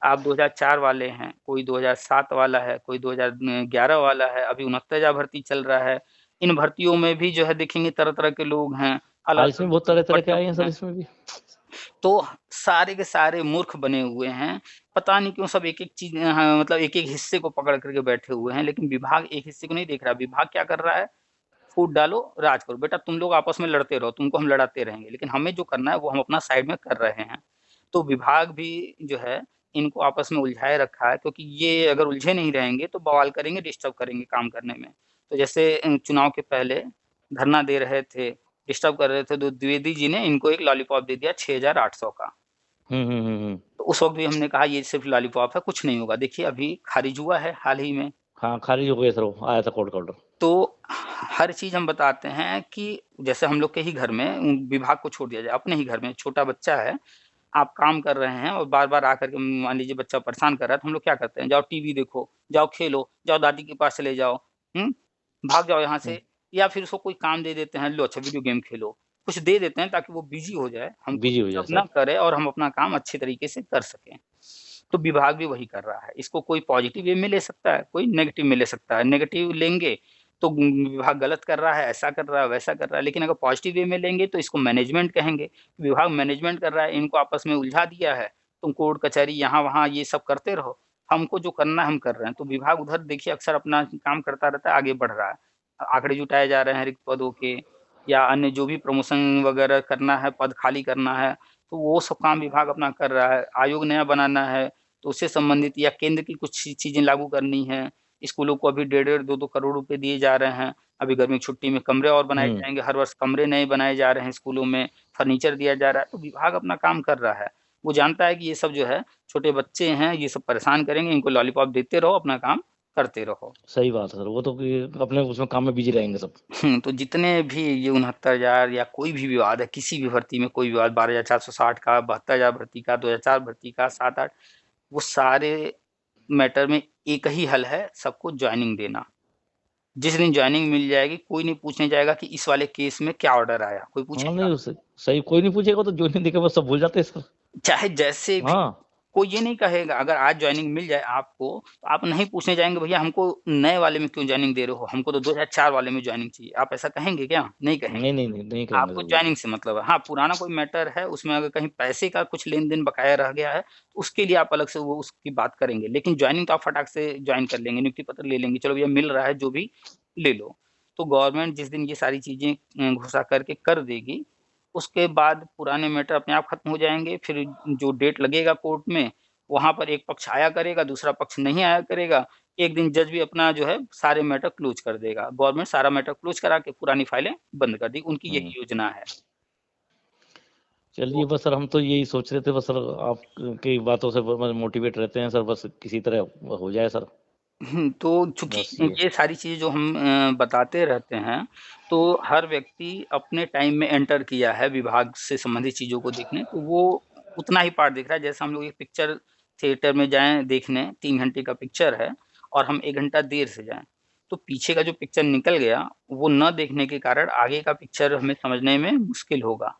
आप 2004 वाले हैं, कोई 2007 वाला है, कोई 2011 वाला है, अभी 69 भर्ती चल रहा है। इन भर्तियों में भी जो है देखेंगे तरह-तरह के लोग हैं, हाँ, अलग-अलग इसमें बहुत तरह-तरह के दुपट्टों आए हैं में सर हैं। इसमें भी। तो सारे के सारे मूर्ख बने हुए हैं। पता नहीं क्यों सब एक-एक चीज़ हाँ, मतलब एक-एक हिस्से को पकड़ कर के बैठे हुए हैं, लेकिन विभाग एक हिस्से को नहीं देख रहा। विभाग क्या कर रहा है, फूट डालो, राज करो। बेटा तुम लोग आपस में लड़ते रहो, तुमको हम लड़ाते रहेंगे, लेकिन हमें जो करना है वो हम अपना साइड में कर रहे हैं। तो विभाग भी जो है इनको आपस में उलझाए रखा है, क्योंकि ये अगर उलझे नहीं रहेंगे तो बवाल करेंगे, डिस्टर्ब करेंगे काम करने में। तो जैसे चुनाव के पहले धरना दे रहे थे, डिस्टर्ब कर रहे थे, तो द्विवेदी जी ने इनको एक लॉलीपॉप दे दिया 6800 का। तो उस वक़्त भी हमने कहा ये सिर्फ़ लॉलीपॉप है, कुछ नहीं होगा। देखिए अभी खारिज हुआ है हाल ही में। हाँ, खारिज हो गया सर, वो आया था कोर्ट का ऑर्डर। तो हर चीज़ हम बताते हैं कि जैसे हम लोग के ही घर में विभाग को छोड़ दिया जाए, अपने ही घर में छोटा बच्चा है, आप काम कर रहे हैं और बार-बार आकर के मान लीजिए बच्चा परेशान कर रहा है, तो हम लोग क्या करते हैं, जाओ टीवी देखो, जाओ खेलो, जाओ दादी के पास चले जाओ, हुँ? भाग जाओ यहाँ हुँ, से, या फिर उसको कोई काम दे देते हैं, लो अच्छा वीडियो गेम खेलो। कुछ दे देते हैं ताकि वो बिज़ी हो जाए, हमको बिज़ी हो जाए डिस्टर्ब ना सर। करे और हम अपना काम अच्छे तरीके से कर सकें। तो विभाग भी वही कर रहा है। इसको कोई पॉज़िटिव वे में ले सकता है, कोई नेगेटिव में ले सकता है। नेगेटिव लेंगे तो विभाग गलत कर रहा है, ऐसा कर रहा है, वैसा कर रहा है। लेकिन अगर पॉज़िटिव वे में लेंगे तो इसको मैनेजमेंट कहेंगे। विभाग मैनेजमेंट कर रहा है, इनको आपस में उलझा दिया है। तुम कोर्ट कचहरी यहाँ-वहाँ ये सब करते रहो। हमको जो करना है हम कर रहे हैं। तो विभाग उधर देखिए अक्सर अपना काम करता रहता है, आगे बढ़ रहा है। आंकड़े जुटाए जा रहे हैं रिक्त पदों के, या अन्य जो भी प्रमोशन वगैरह करना है, पद खाली करना है, तो वो सब काम विभाग अपना कर रहा है। आयोग नया बनाना है, तो उससे संबंधित या केंद्र की कुछ चीज़ें लागू करनी हैं। स्कूलों को अभी डेढ़-डेढ़ 2-2 करोड़ रुपए दिए जा रहे हैं। अभी गर्मी की छुट्टी में कमरे और बनाए हुँ, जाएँगे, हर वर्ष कमरे नए बनाए जा रहे हैं स्कूलों में, फर्नीचर दिया जा रहा है, तो विभाग अपना काम कर रहा है। वो जानता है कि ये सब जो है छोटे बच्चे हैं, ये सब परेशान करेंगे, इनको लॉलीपॉप देते रहो, अपना काम करते रहो। सही बात है सर, वो तो कि अपने उसमें काम में बिज़ी रहेंगे सब। तो जितने भी ये 69,000 या कोई भी विवाद है, किसी भी भर्ती में कोई विवाद 12,460 का, 72,000 भर्ती का, 2004 भर्ती का, 7-8, वो सारे मैटर में एक ही हल है, सबको जॉइनिंग देना। जिस दिन जॉइनिंग मिल जाएगी, कोई नहीं पूछने जाएगा कि इस वाले केस में क्या ऑर्डर आया, कोई हाँ, पूछेगा? नहीं उससे सही कोई नहीं पूछेगा तो जो नहीं देखे वो सब भूल जाते हैं सर। चाहे जैसे भी, हाँ, कोई ये नहीं कहेगा अगर आज जॉइनिंग मिल जाए आपको, तो आप नहीं पूछने जाएँगे भैया हमको नए वाले में क्यों जॉइनिंग दे रहे हो? हमको तो 2004 वाले में जॉइनिंग चाहिए। आप ऐसा कहेंगे क्या? नहीं कहेंगे। नहीं कहेंगे आपको सर बिल्कुल। जॉइनिंग से मतलब है। हाँ, पुराना कोई मैटर है, उसमें अगर कहीं पैसे का कुछ लेन-देन बकाया रह गया है, तो उसके लिए आप अलग से वो उसकी बात करेंगे। लेकिन जॉइनिंग तो आप फटाक से जॉइन कर लेंगे, नियुक्ति पत्र ले लेंगे, चलो भैया मिल रहा है जो भी, ले लो। तो गवर्नमेंट जिस दिन ये सारी चीज़ें घुसा करके कर देगी, उसके बाद पुराने मैटर अपने आप खत्म हो जाएँगे। फिर जो डेट लगेगा कोर्ट में, वहाँ पर एक पक्ष आया करेगा, दूसरा पक्ष नहीं आया करेगा। एक दिन जज भी अपना जो है सारे मैटर क्लोज़ कर देगा। गवर्नमेंट सारा मैटर क्लोज़ करा के पुरानी फाइलें बंद कर दी, उनकी हुँ, यही योजना है। चलिए तो बस सर हम तो यही सोच रहे थे बस सर आपकी बातों से ब मोटिवेट रहते हैं सर बस किसी तरह हो जाए सर, तो चूँकि बस ये ये सारी चीज़ें जो हम बताते रहते हैं, तो हर व्यक्ति अपने टाइम में एंटर किया है विभाग से संबंधित चीज़ों को देखने, तो वो उतना ही पार्ट देख रहा है। जैसे हम लोग एक पिक्चर थिएटर में जाएँ देखने, 3 घंटे का पिक्चर है और हम 1 घंटा देर से जाएँ, तो पीछे का जो पिक्चर निकल गया, वो ना देखने के कारण आगे का पिक्चर हमें समझने में मुश्किल होगा।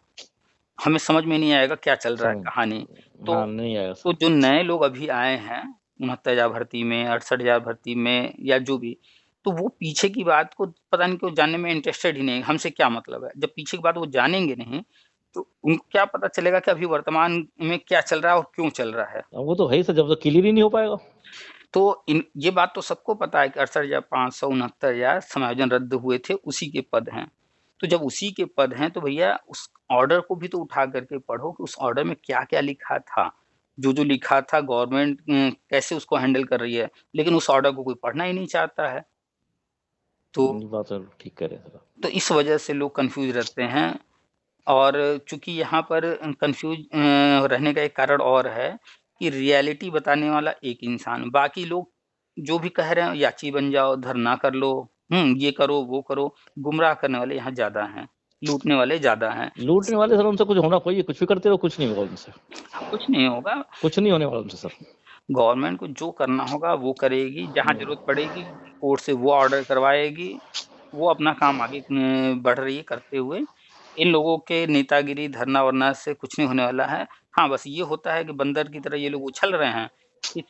हमें समझ में नहीं आएगा क्या चल रहा है समझ कहानी। हाँ, तो नहीं आएगा तो सर। जो नए लोग अभी आए हैं 69,000 भर्ती में, 68,000 भर्ती में या जो भी, तो वो पीछे की बात को पता नहीं क्यों जानने में इंटरेस्टेड ही नहीं है, हमसे क्या मतलब है? जब पीछे की बात वो जानेंगे नहीं, तो उनको क्या पता चलेगा कि अभी वर्तमान में क्या चल रहा है और क्यों चल रहा है? वो तो है ही सर जब तक क्लियर ही नहीं हो पाएगा। तो इन ये बात तो सबको पता है कि 68,500 69,000 समायोजन रद्द हुए थे, उसी के पद हैं। तो जब उसी के पद हैं, तो भैया उस ऑर्डर को भी तो उठा कर के पढ़ो कि उस ऑर्डर में क्या-क्या लिखा था। जो-जो लिखा था गवर्नमेंट कैसे उसको हैंडल कर रही है, लेकिन उस ऑर्डर को कोई पढ़ना ही नहीं चाहता है। तो ये बात तो ठीक कह रहे हैं सर। तो इस वजह से लोग कन्फ्यूज़ रहते हैं। और चूँकि यहाँ पर कन्फ्यूज़ रहने का एक कारण और है कि रियलिटी बताने वाला एक इंसान, बाकी लोग जो भी कह रहे हैं याची बन जाओ, धरना कर लो, ये करो, वो करो, गुमराह करने वाले यहाँ ज़्यादा हैं, लूटने वाले ज़्यादा हैं। लूटने वाले सर उनसे कुछ होना चाहिए, कुछ भी करते रहो, कुछ नहीं होगा उनसे। कुछ नहीं होगा, कुछ नहीं होने वाला उनसे सर। गवर्नमेंट को जो करना होगा वो करेगी, जहाँ हुँ, ज़रूरत पड़ेगी कोर्ट से वो ऑर्डर करवाएगी, वो अपना काम आगे बढ़ रही है करते हुए। इन लोगों के नेतागिरी, धरना-वरना से कुछ नहीं होने वाला है। हाँ, बस ये होता है कि बंदर की तरह ये लोग उछल रहे हैं,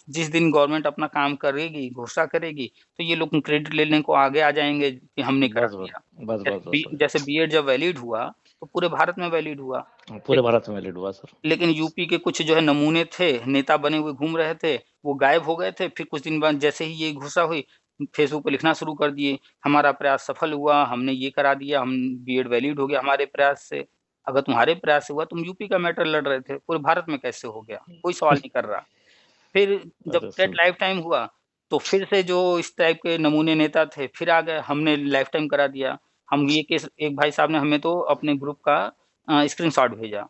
जिस दिन गवर्नमेंट अपना काम करेगी, घोषणा करेगी, तो ये लोग क्रेडिट लेने को आगे आ जाएँगे कि हमने करा बस, बस। दिया। बस, बस, बस, बस। जैसे बीएड जब वैलिड हुआ, तो पूरे भारत में वैलिड हुआ। पूरे भारत में वैलिड हुआ सर। लेकिन यूपी के कुछ जो है नमूने थे, नेता बने हुए घूम रहे थे, वो गायब हो गए थे। फिर कुछ दिन बाद जैसे ही ये घोषणा हुई, फेसबुक पे लिखना शुरू कर दिए, हमारा प्रयास सफल हुआ, हमने ये करा दिया, हम बीएड वैलिड हो गया हमारे प्रयास से। अगर तुम्हारे प्रयास से हुआ, तुम यूपी का मैटर लड़ रहे थे, पूरे भारत में कैसे हो गया? कोई सवाल नहीं कर रहा। फिर जब अरे टेट सर। लाइफ टाइम हुआ, तो फिर से जो इस टाइप के नमूने नेता थे, फिर आ गए, हमने लाइफ टाइम करा दिया। हम ये केस एक भाई साहब ने हमें तो अपने ग्रुप का स्क्रीनशॉट भेजा।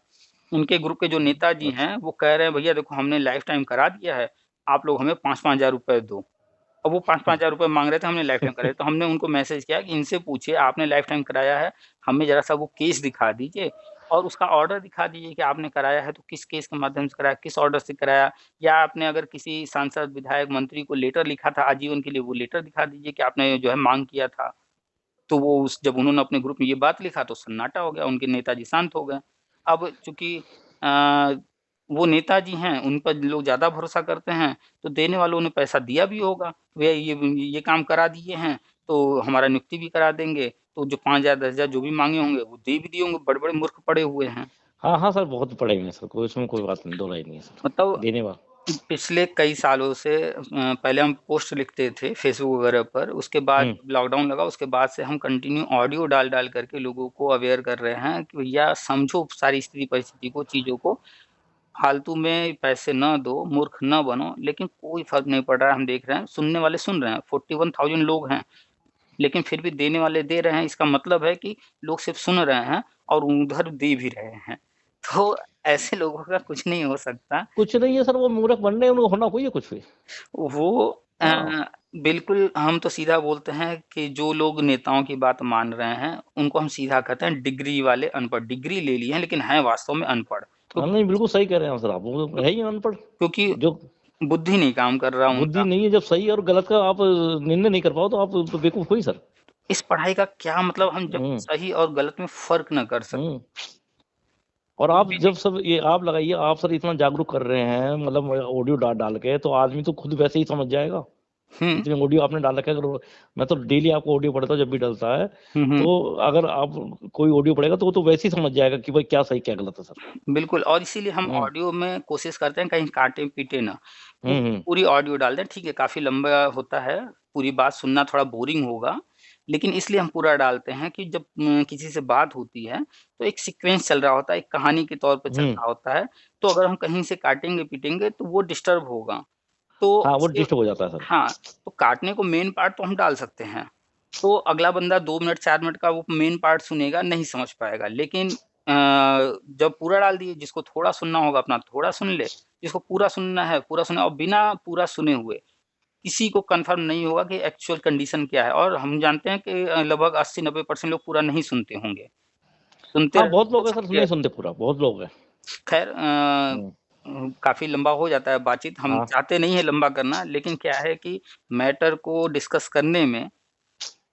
उनके ग्रुप के जो नेताजी अच्छा। हैं, वो कह रहे हैं, भैया देखो हमने लाइफ टाइम करा दिया है, आप लोग हमें 5-5 हज़ार रुपए दो। और वो 5-5 हज़ार रुपए माँग रहे थे, हमने लाइफ टाइम कराया। तो हमने उनको मैसेज किया कि इनसे पूछिए, आपने लाइफ टाइम कराया है, हमें ज़रा-सा वो केस दिखा दीजिए और उसका ऑर्डर दिखा दीजिए कि आपने कराया है, तो किस केस के माध्यम से कराया, किस ऑर्डर से कराया, या आपने अगर किसी सांसद, विधायक, मंत्री को लेटर लिखा था आजीवन के लिए, वो लेटर दिखा दीजिए कि आपने जो है माँग किया था। तो वो उस जब उन्होंने अपने ग्रुप में ये बात लिखा, तो सन्नाटा हो गया, उनके नेताजी शांत हो गए। अब चूँकि अ, वो नेताजी हैं, उन पर लोग ज़्यादा भरोसा करते हैं, तो देने वालों ने पैसा दिया भी होगा। भैया ये काम करा दिए हैं, तो हमारा नियुक्ति भी करा देंगे। तो जो 5,000 10,000 जो भी माँगे होंगे, वो दे भी दिए होंगे, बड़े-बड़े मूर्ख पड़े हुए हैं। हाँ, हाँ सर, बहुत पड़े हुए हैं सर, कोई उसमें कोई बात नहीं, दो राय नहीं है सर। मतलब देने वा पिछले कई सालों से पहले हम पोस्ट लिखते थे फेसबुक वगैरह पर, उसके बाद हुँ, जब लॉकडाउन लगा, उसके बाद से हम कंटिन्यू ऑडियो डाल-डाल करके लोगों को अवेयर कर रहे हैं कि भैया समझो सारी स्थिति परिस्थिति को, चीज़ों को। फालतू में पैसे ना दो, मूर्ख ना बनो, लेकिन कोई फ़र्क नहीं पड़ रहा है, हम देख रहे हैं, सुनने वाले सुन रहे हैं, 41,000 लोग हैं, लेकिन फिर भी देने वाले दे रहे हैं, इसका मतलब है कि लोग सिर्फ़ सुन रहे हैं और उधर दे भी रहे हैं। तो ऐसे लोगों का कुछ नहीं हो सकता। कुछ नहीं है सर, वो मूर्ख बन रहे हैं, उनको होना कोई है कुछ भी। वो अ, हाँ, बिल्कुल हम तो सीधा बोलते हैं कि जो लोग नेताओं की बात मान रहे हैं, उनको हम सीधा कहते हैं डिग्री वाले अनपढ़। डिग्री ले ली है लेकिन हैं वास्तव में अनपढ़। हाँ, क्योंकि नहीं बिल्कुल सही कह रहे हैं सर आप, वो है ही अनपढ़। क्योंकि जो बुद्धि नहीं काम कर रहा बुद्धि उनका। नहीं है, जब सही और गलत का आप निर्णय नहीं कर पाओ, तो आप तो बेवकूफ़ हो ही सर। इस पढ़ाई का क्या मतलब हम जब हुँ, सही और गलत में फ़र्क ना कर सकें। हुँ। और कोई आप भी जब चीज़ सब ये आप लगाइए, आप सर इतना जागरूक कर रहे हैं, मतलब ऑडियो डाल के, तो आदमी तो खुद वैसे ही समझ जाएगा। हुँ, इतने ऑडियो आपने डाल रखे हैं, अगर मैं तो डेली आपको ऑडियो पढ़ता हूँ जब भी डलता है, हुँ, हुँ। तो अगर आप कोई ऑडियो पढ़ेगा तो वो तो वैसे ही समझ जाएगा कि भाई क्या सही क्या गलत है सर। बिल्कुल और इसीलिए हम हुँ, ऑडियो में कोशिश करते हैं कहीं काटे-पीटे ना। हुँ, हुँ, पूरी ऑडियो डाल दें, ठीक है काफ़ी लंबा होता है, पूरी बात सुनना थोड़ा बोरिंग होगा, लेकिन इसलिए हम पूरा डालते हैं कि जब किसी से बात होती है, तो एक सीक्वेंस चल रहा होता है, एक कहानी के तौर पे चल हुँ। रहा होता है, तो अगर हम कहीं से काटेंगे-पीटेंगे तो वो डिस्टर्ब होगा। तो हाँ, वो इसलिए डिस्टर्ब हो जाता है सर। हाँ, तो काटने को मेन पार्ट तो हम डाल सकते हैं। तो अगला बंदा 2 मिनट, 4 मिनट का वो मेन पार्ट सुनेगा, नहीं समझ पाएगा। लेकिन जब पूरा डाल दिए, जिसको थोड़ा सुनना होगा अपना थोड़ा सुन ले, जिसको पूरा सुनना है पूरा सुने और बिना पूरा सुने हुए, किसी को कन्फर्म नहीं होगा कि एक्चुअल कंडीशन क्या है और हम जानते हैं कि लगभग 80-90% लोग पूरा नहीं सुनते होंगे। सुनते हाँ, रहे बहुत तो लोग हैं सर समझ नहीं गए। सुनते पूरा, बहुत लोग हैं। खैर हुँ, काफ़ी लंबा हो जाता है बातचीत, हम हाँ, चाहते नहीं है लंबा करना, लेकिन क्या है कि मैटर को डिस्कस करने में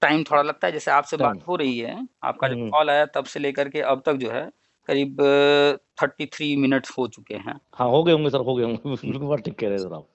टाइम थोड़ा लगता है। जैसे आपसे बात टाइम हो रही है, आपका हुँ, जब हुँ। कॉल आया तब से लेकर के अब तक जो है करीब 33 मिनट्स हो चुके हैं। हाँ, हो गए होंगे सर, हो गए होंगे। बिल्कुल बात ठीक कह रहे हैं सर आप।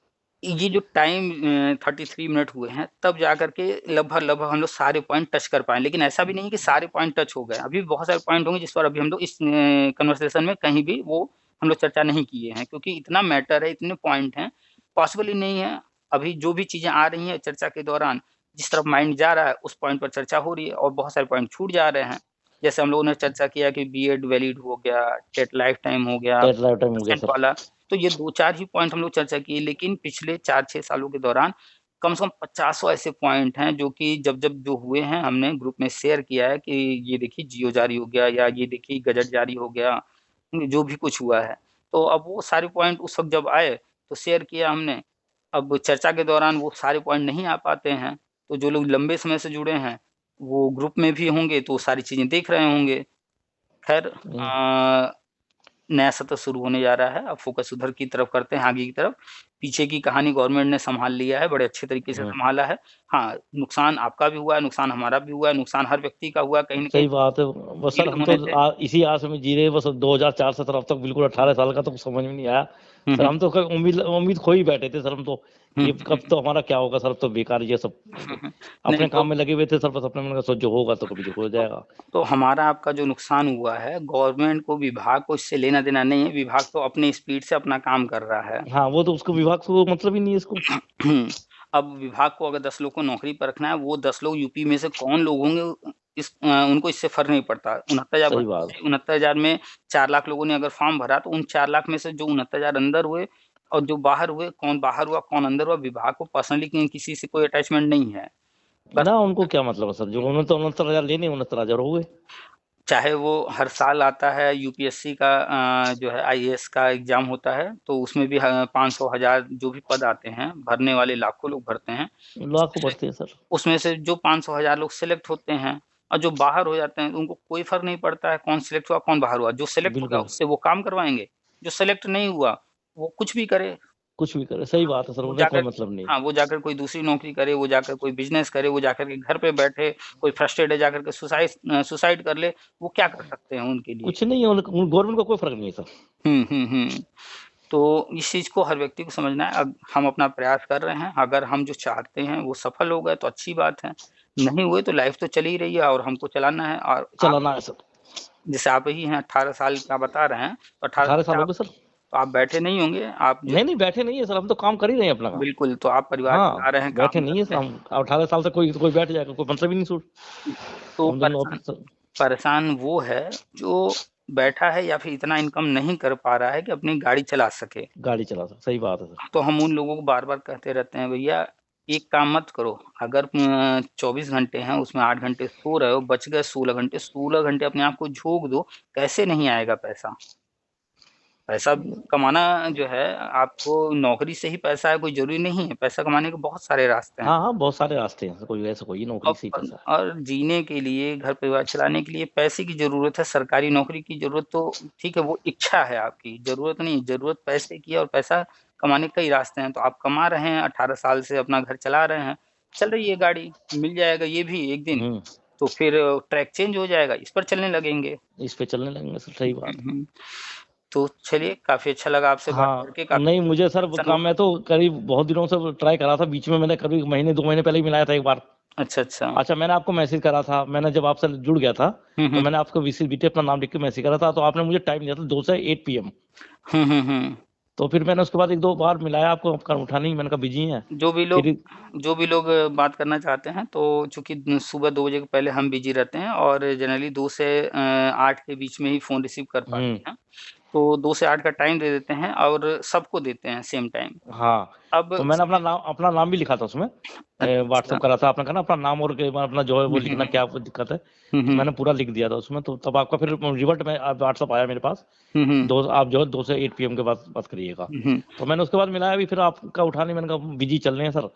ये जो टाइम 33 मिनट हुए हैं, तब जाकर के लगभग-लगभग हम लोग सारे पॉइंट टच कर पाएँ। लेकिन ऐसा भी नहीं है कि सारे पॉइंट टच हो गए। अभी भी बहुत सारे पॉइंट होंगे जिस पर अभी हम लोग इस कन्वर्सेशन में कहीं भी वो हम लोग चर्चा नहीं किए हैं। क्योंकि इतना मैटर है, इतने पॉइंट हैं, पॉसिबल ही नहीं है। अभी जो भी चीज़ें आ रही हैं चर्चा के दौरान, जिस तरफ माइंड जा रहा है, उस पॉइंट पर चर्चा हो रही है और बहुत सारे पॉइंट छूट जा रहे हैं। जैसे हम लोगों ने चर्चा किया कि बीएड वैलिड हो गया, टेट लाइफ टाइम हो गया, टेस्ट लाइफ टाइम हो गया 50% सर। वाला। तो ये 2-4 ही पॉइंट हम लोग चर्चा किए, लेकिन पिछले 4-6 सालों के दौरान कम से कम 50 ऐसे पॉइंट हैं जो कि जब-जब जो हुए हैं हमने ग्रुप में शेयर किया है कि ये देखिए जियो जारी हो गया या ये देखिए गज़ट जारी हो गया, जो भी कुछ हुआ है। तो अब वो सारे पॉइंट उस वक़्त जब आए तो शेयर किया हमने। अब चर्चा के दौरान वो सारे पॉइंट नहीं आ पाते हैं, तो जो लोग लंबे समय से जुड़े हैं, वो ग्रुप में भी होंगे तो सारी चीज़ें देख रहे होंगे। ख़ैर हुँ, नया सत्र शुरू होने जा रहा है, अब फ़ोकस उधर की तरफ करते हैं आगे की तरफ। पीछे की कहानी गवर्नमेंट ने संभाल लिया है, बड़े अच्छे तरीके से संभाला है। हाँ, नुकसान आपका भी हुआ है, नुकसान हमारा भी हुआ है, नुकसान हर व्यक्ति का हुआ है, कहीं न कहीं सही बात है। बस सर डील हम तो होने से। इसी आस में जी रहे हैं, बस 2004 से सर अब तक बिल्कुल 18 साल का तो समझ में नहीं आया। हुँ, सर हुँ। हम तो उम्मीद उम्मीद खो ही बैठे थे सर हम तो, हुँ, ये हुँ, कब तो हमारा क्या होगा सर, अब तो बेकार ये सब हुँ, हुँ। नहीं अपने तो काम में लगे हुए थे सर, बस अपने मन का सोच जो होगा तो कभी जो हो तो जाएगा। तो हमारा आपका जो नुकसान हुआ है, गवर्नमेंट को, विभाग को इससे लेना-देना नहीं है, विभाग तो अपनी स्पीड से अपना काम कर रहा है। हाँ, वो तो उसको विभाग से मतलब ही नहीं है इसको। अब विभाग को अगर 10 लोग को नौकरी पर रखना है, वो 10 लोग यूपी में से कौन लोग होंगे, उनको इससे फ़र्क नहीं पड़ता। 69,000 सही भर्ती बात। थी, 69,000 में 4 लाख लोगों ने अगर फ़ॉर्म भरा, तो उन 4 लाख में से जो 69,000 अंदर हुए और जो बाहर हुए, कौन बाहर हुआ, कौन अंदर हुआ, विभाग को पर्सनली किसी से कोई अटैचमेंट नहीं है। बस ना उनको क्या मतलब है सर, जो उन्होंने तो 69,000 लेने 69,000 हो गए। चाहे वो हर साल आता है यूपीएससी का, जो है आईएएस का एग्ज़ाम होता है, तो उसमें भी 500 हज़ार जो भी पद आते हैं, भरने वाले लाखों लोग भरते हैं। लाखों उसमें से बढ़ते हैं सर। उसमें से जो 500 हज़ार लोग सेलेक्ट होते हैं और जो बाहर हो जाते हैं, उनको कोई फ़र्क नहीं पड़ता है कौन सेलेक्ट हुआ, कौन बाहर हुआ। जो सेलेक्ट हो गया बिल्कुल, उससे वो काम करवाएँगे, जो सेलेक्ट नहीं हुआ, वो कुछ भी करे। कुछ भी करे, सही बात है सर, वो उन्हें कोई जाकर मतलब नहीं। हाँ, वो जाकर कोई दूसरी नौकरी करे, वो जाकर कोई बिज़नेस करे, वो जाकर के घर पे बैठे, कोई फ्रस्ट्रेट है जाकर के सुसाइड कर ले, वो क्या कर सकते हैं उनके लिए? कुछ नहीं है, उन गवर्नमेंट को कोई फ़र्क नहीं है सर। हुँ, हुँ, हुँ। तो इस चीज़ को हर व्यक्ति को समझना है। अब हम अपना प्रयास कर रहे हैं, अगर हम जो चाहते हैं वो सफल हो गए तो अच्छी बात है, नहीं हुए तो लाइफ़ तो चल ही रही है और हमको चलाना है। और आप चलाना है सर। जैसे आप ही हैं 18 साल का बता रहे हैं, तो 18 18 साल साल से हो आप गए सर। तो आप बैठे नहीं होंगे, आप जो नहीं, नहीं बैठे नहीं है सर, हम तो काम कर ही रहे हैं अपना काम। बिल्कुल, तो आप परिवार चला हाँ, रहे हैं, बैठे काम नहीं कर है रहे सर हम, 18 साल से कोई बैठ जाएगा, कोई मतलब ही नहीं सु हैं। तो हम दोनों परेशान अभी सर। परेशान वो है जो बैठा है या फिर इतना इनकम नहीं कर पा रहा है कि अपनी गाड़ी चला सके। गाड़ी चला सर, सही बात है सर। तो हम उन लोगों को बार-बार कहते रहते हैं, भैया एक काम मत करो, अगर 24 घंटे हैं उसमें 8 घंटे सो रहे हो, बच गए 16 घंटे, 16 घंटे अपने आप को झोंक दो, कैसे नहीं आएगा पैसा? पैसा कमाना जो है, आपको नौकरी से ही पैसा है, कोई ज़रूरी नहीं है, पैसा कमाने के बहुत सारे रास्ते हैं। हाँ, हाँ, बहुत सारे रास्ते हैं, कोई ऐसा कोई नौकरी से ही पैसा है। और जीने के लिए, घर परिवार चलाने के लिए पैसे की ज़रूरत है, सरकारी नौकरी की ज़रूरत तो ठीक है, वो इच्छा है आपकी, ज़रूरत नहीं, ज़रूरत पैसे की है और पैसा कमाने के कई रास्ते हैं। तो आप कमा रहे हैं, 18 साल से अपना घर चला रहे हैं, चल रही है गाड़ी, मिल जाएगा ये भी एक दिन, हुँ, तो फिर ट्रैक चेंज हो जाएगा, इस पर चलने लगेंगे। इस पे चलने लगेंगे सर, सही बात है। हुँ। तो चलिए, काफ़ी अच्छा लगा आपसे बात हाँ, करके, काफ़ी नहीं मुझे सर वो इन्फॉर्मेशन काम हुआ। मैं तो करीब बहुत दिनों से ट्राई कर रहा था, बीच में मैंने करीब महीने 2 महीने पहले ही मिलाया था एक बार। अच्छा, अच्छा। अच्छा, मैंने आपको मैसेज करा था, मैंने जब आपसे जुड़ गया था, हुँ, तो हुँ। मैंने आपको VCBT अपना नाम लिख के मैसेज करा था, तो आपने मुझे टाइम दिया था 2 से 8 पीएम। हुँ, हुँ, हुँ। तो फिर मैंने उसके बाद 1-2 बार मिलाया आपको, आपका उठा नहीं, मैंने कहा बिज़ी हैं। जो भी लोग फिर जो भी लोग बात करना चाहते हैं, तो चूँकि सुबह 2 बजे के पहले हम बिज़ी रहते हैं और जनरली 2 से 8 के बीच में ही फ़ोन रिसीव कर हुँ, पाते हैं। तो 2 से 8 का टाइम दे देते हैं और सबको देते हैं सेम टाइम। हाँ, अब तो मैंने अपना नाम भी लिखा था उसमें। अच्छा, व्हाट्सएप अच्छा। करा था, आपने कहा ना अपना नाम और के अपना जो है वो हुँ, हुँ, लिखना, हुँ। क्या आपको दिक्कत है, हुँ, तो हुँ। मैंने पूरा लिख दिया था उसमें, तो तब आपका फिर रिवर्ट में व्हाट्सएप आया मेरे पास। हुँ, हुँ। 2 आप जो है 2 से 8 पीएम के बाद बात करिएगा। हुँ, हुँ। तो मैंने उसके बाद मिलाया भी, फिर आपका उठा नहीं, मैंने कहा बिज़ी चल रहे हैं सर।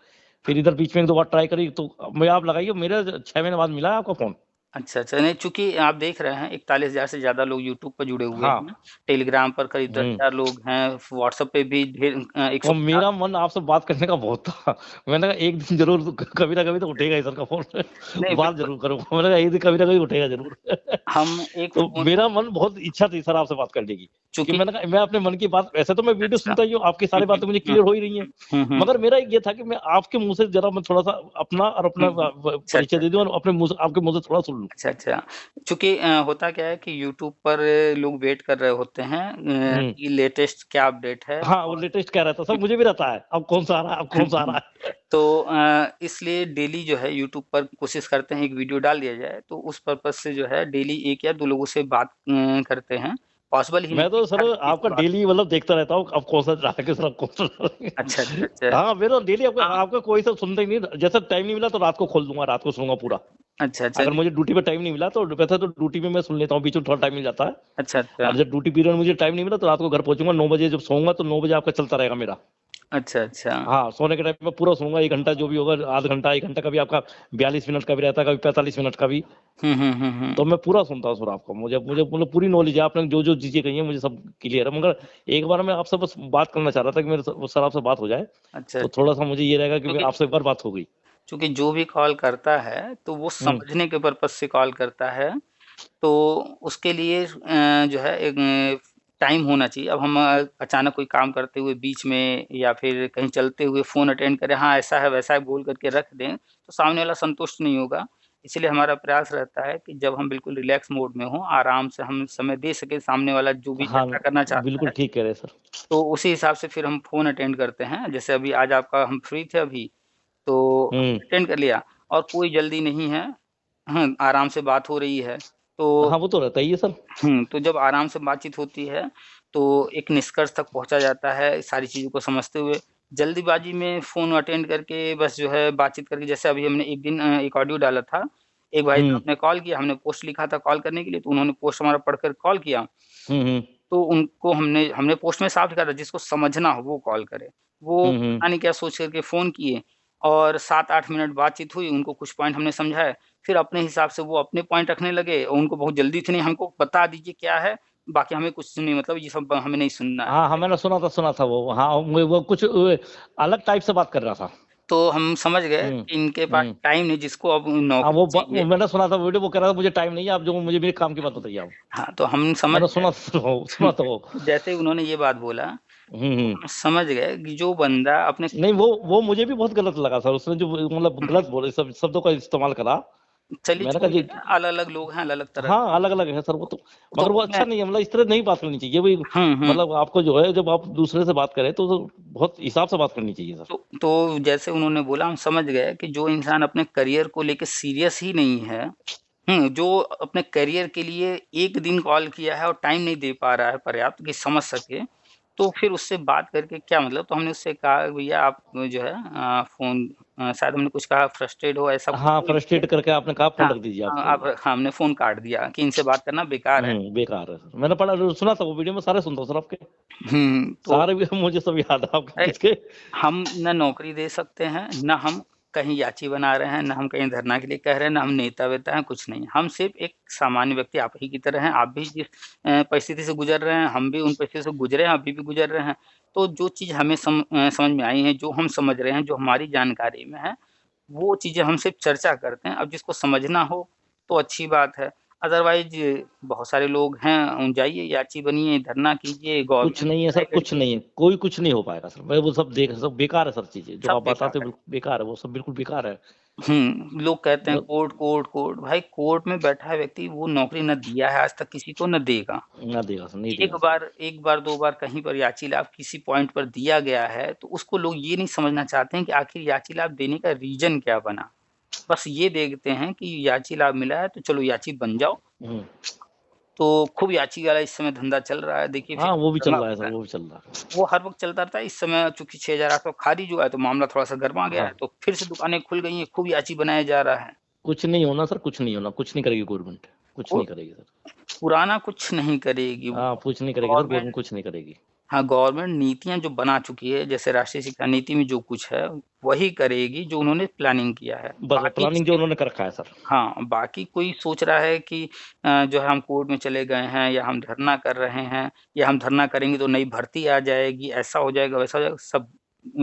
फिर इधर बीच में 1-2 बार ट्राई करी, तो मैं आप लगाइए, मेरे 6 महीने बाद मिला है आपका फ़ोन। अच्छा, अच्छा। नहीं, चूँकि आप देख रहे हैं 41,000 से ज़्यादा लोग यूट्यूब पर जुड़े हुए हाँ, हैं। टेलीग्राम पर करीब हुँ। 10,000 लोग हैं, व्हाट्सएप पे भी ढेर और 150। मेरा मन आपसे बात करने का बहुत था। मैंने कहा एक दिन ज़रूर कभी ना कभी तो उठेगा ही सर का फ़ोन। नहीं, बात बिल्कुल, ज़रूर करूँगा। मैंने कहा एक दिन कभी ना कभी उठेगा ज़रूर। हम एक तो फ़ोन मेरा मन बहुत इच्छा थी सर आपसे बात करने की। कि चूँकि मैंने कहा मैं अपने मन की बात, वैसे तो मैं वीडियो अच्छा। सुनता ही हूँ, आपकी हुँ, सारी हुँ, बातें मुझे हुँ, क्लियर हो ही रही हैं। हुँ, हुँ, मगर मेरा ये था कि मैं आपके मुँह से ज़रा मैं थोड़ा-सा अपना और अपना हुँ, हुँ। अच्छा, परिचय अच्छा, दे दूँ अच्छा। और अपने मुँह से, आपके मुँह से थोड़ा सुन लूँ। अच्छा, अच्छा। चूँकि होता क्या है कि यूट्यूब पर लोग वेट कर रहे होते हैं हुँ। कि लेटेस्ट क्या अपडेट है हाँ, वो और लेटेस्ट क्या रहता है, सब मुझे भी रहता है। अब कौन-सा आ रहा है, अब कौन-सा आ रहा है। तो इसलिए डेली जो है यूट्यूब पर कोशिश करते हैं एक वीडियो डाल दिया जाए, तो उस पर्पज़ से जो है डेली 1 या 2 लोगों से बात करते हैं। पॉसिबल ही नहीं मैं है तो कि सर हर व्यक्ति से आपका बात। डेली मतलब देखता रहता हूँ, अब कौन-सा रहा है, किस कौन-सा अच्छा, अच्छा, अच्छा। हाँ, मेरा डेली आपका हाँ, आपका कोई सा सुनता ही नहीं, जैसा टाइम नहीं मिला तो रात को खोल दूँगा, रात को सुनूँगा पूरा। अच्छा, अच्छा। अगर मुझे ड्यूटी पे टाइम नहीं मिला तो वैसे तो ड्यूटी में मैं सुन लेता हूँ, बीच में थोड़ा टाइम मिल जाता है। अच्छा, अच्छा। और जब ड्यूटी पीरियड में मुझे टाइम नहीं मिला तो रात को घर पहुँचूँगा 9 बजे, जब सोऊँगा तो 9 बजे आपका चलता रहेगा मेरा। अच्छा, अच्छा। हाँ, सोने के टाइम में पूरा सोऊँगा 1 घंटा जो भी होगा, आधा घंटा, 1 घंटा, कभी आपका 42 मिनट का भी रहता है, कभी 45 मिनट का भी। हुँ, हुँ, हुँ, हुँ। तो मैं पूरा सुनता हूँ सर आपका। मुझे मुझे मतलब पूरी नॉलेज है, आपने जो-जो चीज़ें कही हैं मुझे सब क्लियर है। मगर एक बार मैं आपसे बस बात करना चाह रहा था कि मेरे सर आपसे बात हो जाए, अच्छा, तो अच्छा। थोड़ा-सा मुझे ये रहेगा कि क्योंकि आपसे एक बार बात हो गई। चूँकि जो भी कॉल करता है, तो वो हुँ, समझने के पर्पज़ से कॉल करता है, तो उसके लिए जो है एक टाइम होना चाहिए। अब हम अचानक कोई काम करते हुए बीच में या फिर कहीं चलते हुए फ़ोन अटेंड करें, हाँ, ऐसा है, वैसा है बोल कर के रख दें, तो सामने वाला संतुष्ट नहीं होगा। इसीलिए हमारा प्रयास रहता है कि जब हम बिल्कुल रिलैक्स मोड में हों, आराम से हम समय दे सकें, सामने वाला जो भी हाँ, चर्चा करना चाहता बिल्कुल है, ठीक कह रहे हैं सर। तो उसी हिसाब से फिर हम फ़ोन अटेंड करते हैं। जैसे अभी आज आपका हम फ्री थे अभी, तो हुँ। अटेंड कर लिया और कोई जल्दी नहीं है, हाँ, आराम से बात हो रही है। तो हाँ, वो तो रहता ही है सर। तो जब आराम से बातचीत होती है, तो एक निष्कर्ष तक पहुँचा जाता है, सारी चीज़ों को समझते हुए। जल्दीबाज़ी में फ़ोन अटेंड करके बस जो है बातचीत करके जैसे अभी हमने एक दिन एक ऑडियो डाला था, एक भाई हुँ। साहब ने कॉल किया, हमने पोस्ट लिखा था कॉल करने के लिए, तो उन्होंने पोस्ट हमारा पढ़कर कॉल किया। हुँ, हुँ। तो उनको हमने हमने पोस्ट में साफ लिखा था जिसको समझना हो वो कॉल करे। वो हुँ, हुँ। पता नहीं क्या सोच कर के फ़ोन किए और 7-8 मिनट बातचीत हुई, उनको कुछ पॉइंट हमने समझाए, फिर अपने हिसाब से वो अपने पॉइंट रखने लगे और उनको बहुत जल्दी थी नहीं हमको बता दीजिए क्या है, बाकी हमें कुछ नहीं मतलब ये सब हमें नहीं सुनना हाँ, हाँ, है। मैंने सुना था वो। हाँ, वो कुछ अलग टाइप से बात कर रहा था। तो हम समझ गए हुँ, कि इनके पास हुँ। टाइम नहीं जिसको अब हाँ, नौकरी वो चाहिए। मैंने सुना था वीडियो, वो कह रहा था मुझे टाइम नहीं है, आप जो मुझे मेरे काम की बात बताइए आप। हाँ, तो हम समझ मैंने गए सुना था वो। जैसे ही उन्होंने ये बात बोला, हुँ, तो हुँ। हम समझ गए कि जो बंदा अपने नहीं, वो मुझे भी बहुत गलत लगा सर, उसने जो मतलब गलत बोले शब्दों का इस्तेमाल करा। चलिए मैंने कहा छोड़िए जी। ना, अलग-अलग लोग हैं, अलग-अलग तरह के। हाँ, अलग-अलग है सर वो तो। तो मगर वो मैं अच्छा नहीं है, मतलब इस तरह नहीं बात करनी चाहिए। वही हुँ, हुँ। मतलब आपको जो है जब आप दूसरे से बात करें तो बहुत हिसाब से बात करनी चाहिए सर। तो जैसे उन्होंने बोला हम समझ गए कि जो इंसान अपने करियर को लेके सीरियस ही नहीं है, जो अपने करियर के लिए 1 दिन कॉल किया है और टाइम नहीं दे पा रहा है पर्याप्त कि समझ सके, तो फिर उससे बात करके क्या मतलब? तो हमने उससे कहा भैया आप जो है फ़ोन शायद हमने कुछ कहा फ्रस्ट्रेट हो ऐसा कुछ हाँ, बोल के फ्रस्ट्रेट करके आपने कहा फ़ोन हाँ, रख दीजिए आप हाँ, सही अब है। हाँ, हमने फ़ोन काट दिया कि इनसे बात करना बेकार है। बेकार है सर। मैंने सुना था वो वीडियो, मैं सारे सुनता हूँ सर आपके। तो सारे भी मुझे सब याद है आपके अरे किसके। हम ना नौकरी दे सकते हैं, ना हम कहीं याची बना रहे हैं, ना हम कहीं धरना के लिए कह रहे हैं, ना हम नेता-वेता हैं, कुछ नहीं। हम सिर्फ़ एक सामान्य व्यक्ति आप ही की तरह हैं, आप भी जिस परिस्थिति से गुज़र रहे हैं, हम भी उन परिस्थितियों से गुज़रे हैं, अभी भी गुज़र रहे हैं। तो जो चीज़ हमें समझ में आई है, जो हम समझ रहे हैं, जो हमारी जानकारी में है, वो चीज़ें हम सिर्फ़ चर्चा करते हैं। अब जिसको समझना हो, तो अच्छी बात है। अदरवाइज़ बहुत सारे लोग हैं, जाइए याची बनिए, धरना कीजिए, कुछ गवर्नमेंट नहीं है सर, से कुछ लड़िए, नहीं है। कोई कुछ नहीं हो पाएगा सर। मैं वो सब बेकार है सर चीज़ें। जो सब आप बेकार बताते हो है। बिल्कुल बेकार है, वो सब बिल्कुल बेकार है। लोग कहते हैं मतलब कोर्ट, कोर्ट, कोर्ट। भाई कोर्ट में बैठा है व्यक्ति वो नौकरी ना दिया है आज तक किसी को, ना देगा। ना देगा सर, नहीं देगा सर। 1 बार 2 बार कहीं पर याची लाभ किसी पॉइंट पर दिया गया है, तो उसको लोग ये नहीं समझना चाहते हैं कि आखिर याची लाभ देने का रीज़न क्या बना? बस ये देखते हैं कि याची लाभ मिला है तो चलो याची बन जाओ। हुँ। तो खूब याची वाला इस समय धंधा चल रहा है, देखिए फिर हाँ, वो भी चल करना रहा है सर, पड़ता है। वो भी चल रहा है। वो हर वक़्त चलता रहता है, इस समय चूँकि 6800 खारिज हुआ है तो मामला थोड़ा-सा गरमा गया हाँ, है, तो फिर से दुकानें खुल गई हैं, खूब याची बनाया जा रहा है। कुछ नहीं होना सर, कुछ नहीं होना। कुछ नहीं करेगी गवर्नमेंट, कुछ को नहीं करेगी सर। पुराना कुछ नहीं करेगी वो हाँ, कुछ नहीं करेगी सर, गवर्नमेंट गवर्नमेंट कुछ नहीं करेगी। हाँ, गवर्नमेंट नीतियाँ जो बना चुकी है, जैसे राष्ट्रीय शिक्षा नीति में जो कुछ है, वही करेगी जो उन्होंने प्लानिंग किया है। बस बाकी प्लानिंग जो इसके उन्होंने कर रखा है सर। हाँ, बाकी कोई सोच रहा है कि जो है हम कोर्ट में चले गए हैं या हम धरना कर रहे हैं या हम धरना करेंगे तो नई भर्ती आ जाएगी, ऐसा हो जाएगा, वैसा हो जाएगा, सब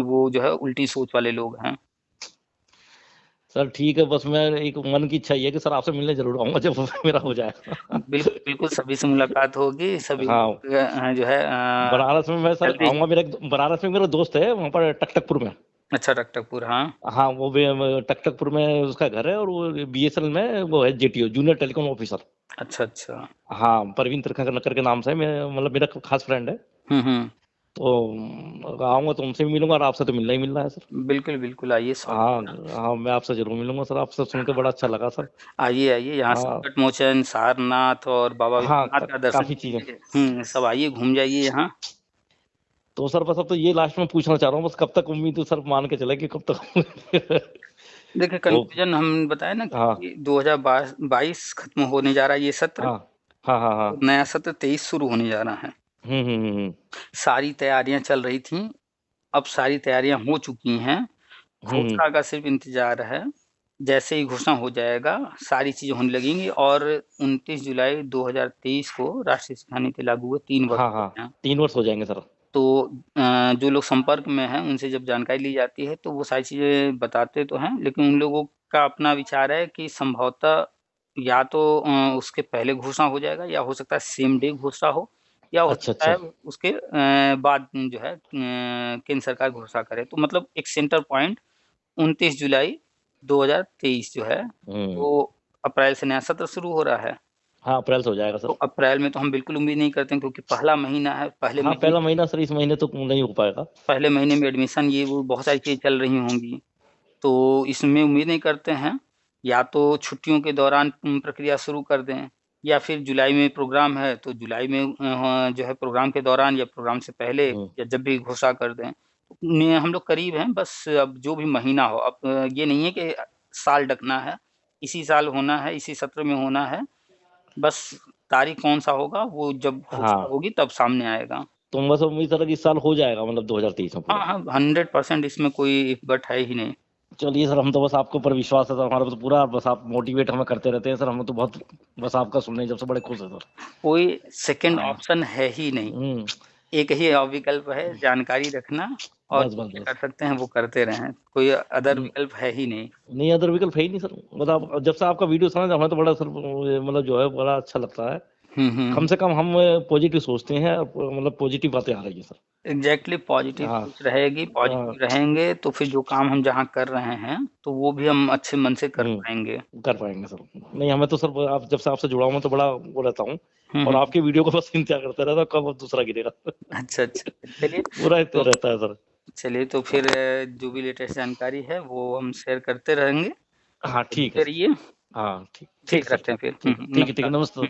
वो जो है उल्टी सोच वाले लोग हैं। सर ठीक है, बस मैं एक मन की इच्छा ये है कि सर आपसे मिलने ज़रूर आऊँगा जब मेरा हो जाएगा। बिल्कुल, बिल्कुल सभी से मुलाकात होगी, सभी हाँ, लोग जो है बनारस में मैं सर जल्दी आऊँगा, बनारस में मेरा दोस्त है वहाँ पर टकटकपुर में। अच्छा टकटकपुर हाँ। हाँ, वो भी टकटकपुर में उसका घर है, और वो बीएसएनएल में वो है जेटीओ, जूनियर टेलीकॉम ऑफिसर। अच्छा, अच्छा। हाँ, परवीन त्रिखा के नाम से मतलब मेरा खास फ्रेंड है। हुँ, हुँ। तो आऊँगा तो उनसे भी मिलूँगा, और आपसे तो मिलना ही मिलना है सर। बिल्कुल, बिल्कुल आइए हाँ, स्वागत है। हाँ, मैं आपसे ज़रूर मिलूँगा सर, आपसे सुन के बड़ा अच्छा लगा सर। आइए, आइए यहाँ हाँ, संकट मोचन, सारनाथ और बाबा हाँ, विश्वनाथ का दर्शन काफ़ी चीज़ें। कीजिए। सब आइए घूम जाइए यहाँ। तो सर बस अब तो ये लास्ट में पूछना चाह रहा हूँ, बस कब तक उम्मीद है सर, मान के चलें कि कब तक देखिए वो। कन्फ्यूजन हम बताए ना हाँ, कि 2022 खत्म होने जा रहा है ये सत्र हाँ। हाँ, हाँ, और हाँ। नया सत्र 23 शुरू होने जा रहा है। हुँ, हुँ, हुँ, हुँ। सारी तैयारियाँ चल रही थीं अब सारी तैयारियां हो चुकी हैं, घोषणा का सिर्फ इंतजार है। जैसे ही घोषणा हो जाएगा सारी चीजें होने लगेंगी और 29 जुलाई 2023 को राष्ट्रीय शिक्षा नीति लागू हुए 3 वर्ष हाँ हो हाँ गए हैं। 3 वर्ष हो जाएंगे सर। तो जो लोग संपर्क में हैं उनसे जब जानकारी ली जाती है तो वो सारी चीजें बताते तो हैं, लेकिन उन लोगों का अपना विचार है कि संभवतः या तो उसके पहले घोषणा हो जाएगा, या हो सकता है सेम डे घोषणा हो, या हो अच्छा सकता अच्छा। है उसके बाद जो है केंद्र सरकार घोषणा करे। तो मतलब एक सेंटर पॉइंट 29 जुलाई 2023 जो है, वो अप्रैल से नया सत्र शुरू हो रहा है। हाँ अप्रैल से हो जाएगा तो सर। अप्रैल में तो हम बिल्कुल उम्मीद नहीं करते हैं, क्योंकि पहला महीना है, हाँ पहला महीना सर, इस महीने तो नहीं हो पाएगा। पहले महीने में एडमिशन ये वो बहुत सारी चीजें चल रही होंगी, तो इसमें उम्मीद नहीं करते हैं। या तो छुट्टियों के दौरान प्रक्रिया शुरू कर दें, या फिर जुलाई में प्रोग्राम है तो जुलाई में जो है प्रोग्राम के दौरान या प्रोग्राम से पहले या जब भी घोषणा कर दें। हम लोग करीब हैं, बस अब जो भी महीना हो, अब ये नहीं है कि साल ढकना है, इसी साल होना है, इसी सत्र में होना है, बस तारीख कौन सा होगा वो जब घोषणा हाँ होगी तब सामने आएगा। तो बस उम्मीद सर कि इस साल हो जाएगा, मतलब 2023 में हाँ पूरा। हाँ 100% इसमें कोई इफ बट है ही नहीं। चलिए सर, हम तो बस आपके ऊपर विश्वास है सर हमारा, तो पूरा बस आप मोटिवेट हमें करते रहते हैं सर, हम तो बहुत बस आपका सुनने जब से बड़े खुश है सर। कोई सेकंड हाँ। ऑप्शन है ही नहीं, एक ही विकल्प है, जानकारी रखना और बस जो बस भी बस। कर सकते हैं वो करते रहें, कोई अदर विकल्प है ही नहीं। नहीं अदर विकल्प है ही नहीं सर, मतलब जब से आपका वीडियो सुना हमें तो बड़ा सर मतलब जो है बड़ा अच्छा लगता है। कम से कम हम पॉजिटिव सोचते हैं, मतलब पॉजिटिव बातें आ रही है सर। एग्जैक्टली पॉजिटिव हाँ सोच रहेगी, हाँ, पॉजिटिव रहेंगे तो फिर जो काम हम जहाँ कर रहे हैं तो वो भी हम अच्छे मन से कर पाएंगे। कर पाएंगे सर। नहीं हमें तो सर, आप जब से आपसे जुड़ा हूँ मैं तो बड़ा वो रहता हूँ, और हम्म। आपके वीडियो को बस इंतजार करता रहता हूँ कब अब दूसरा गिरेगा। अच्छा अच्छा, चलिए। पूरा तो इंतजार रहता है सर। चलिए तो फिर जो भी लेटेस्ट जानकारी है वो हम शेयर करते रहेंगे, हाँ ठीक है करिए। सर। हाँ ठीक, ठीक ठीक सर, रखते हैं ठीक फिर। ठीक ठीक है ठीक है, नमस्कार। नमस्ते।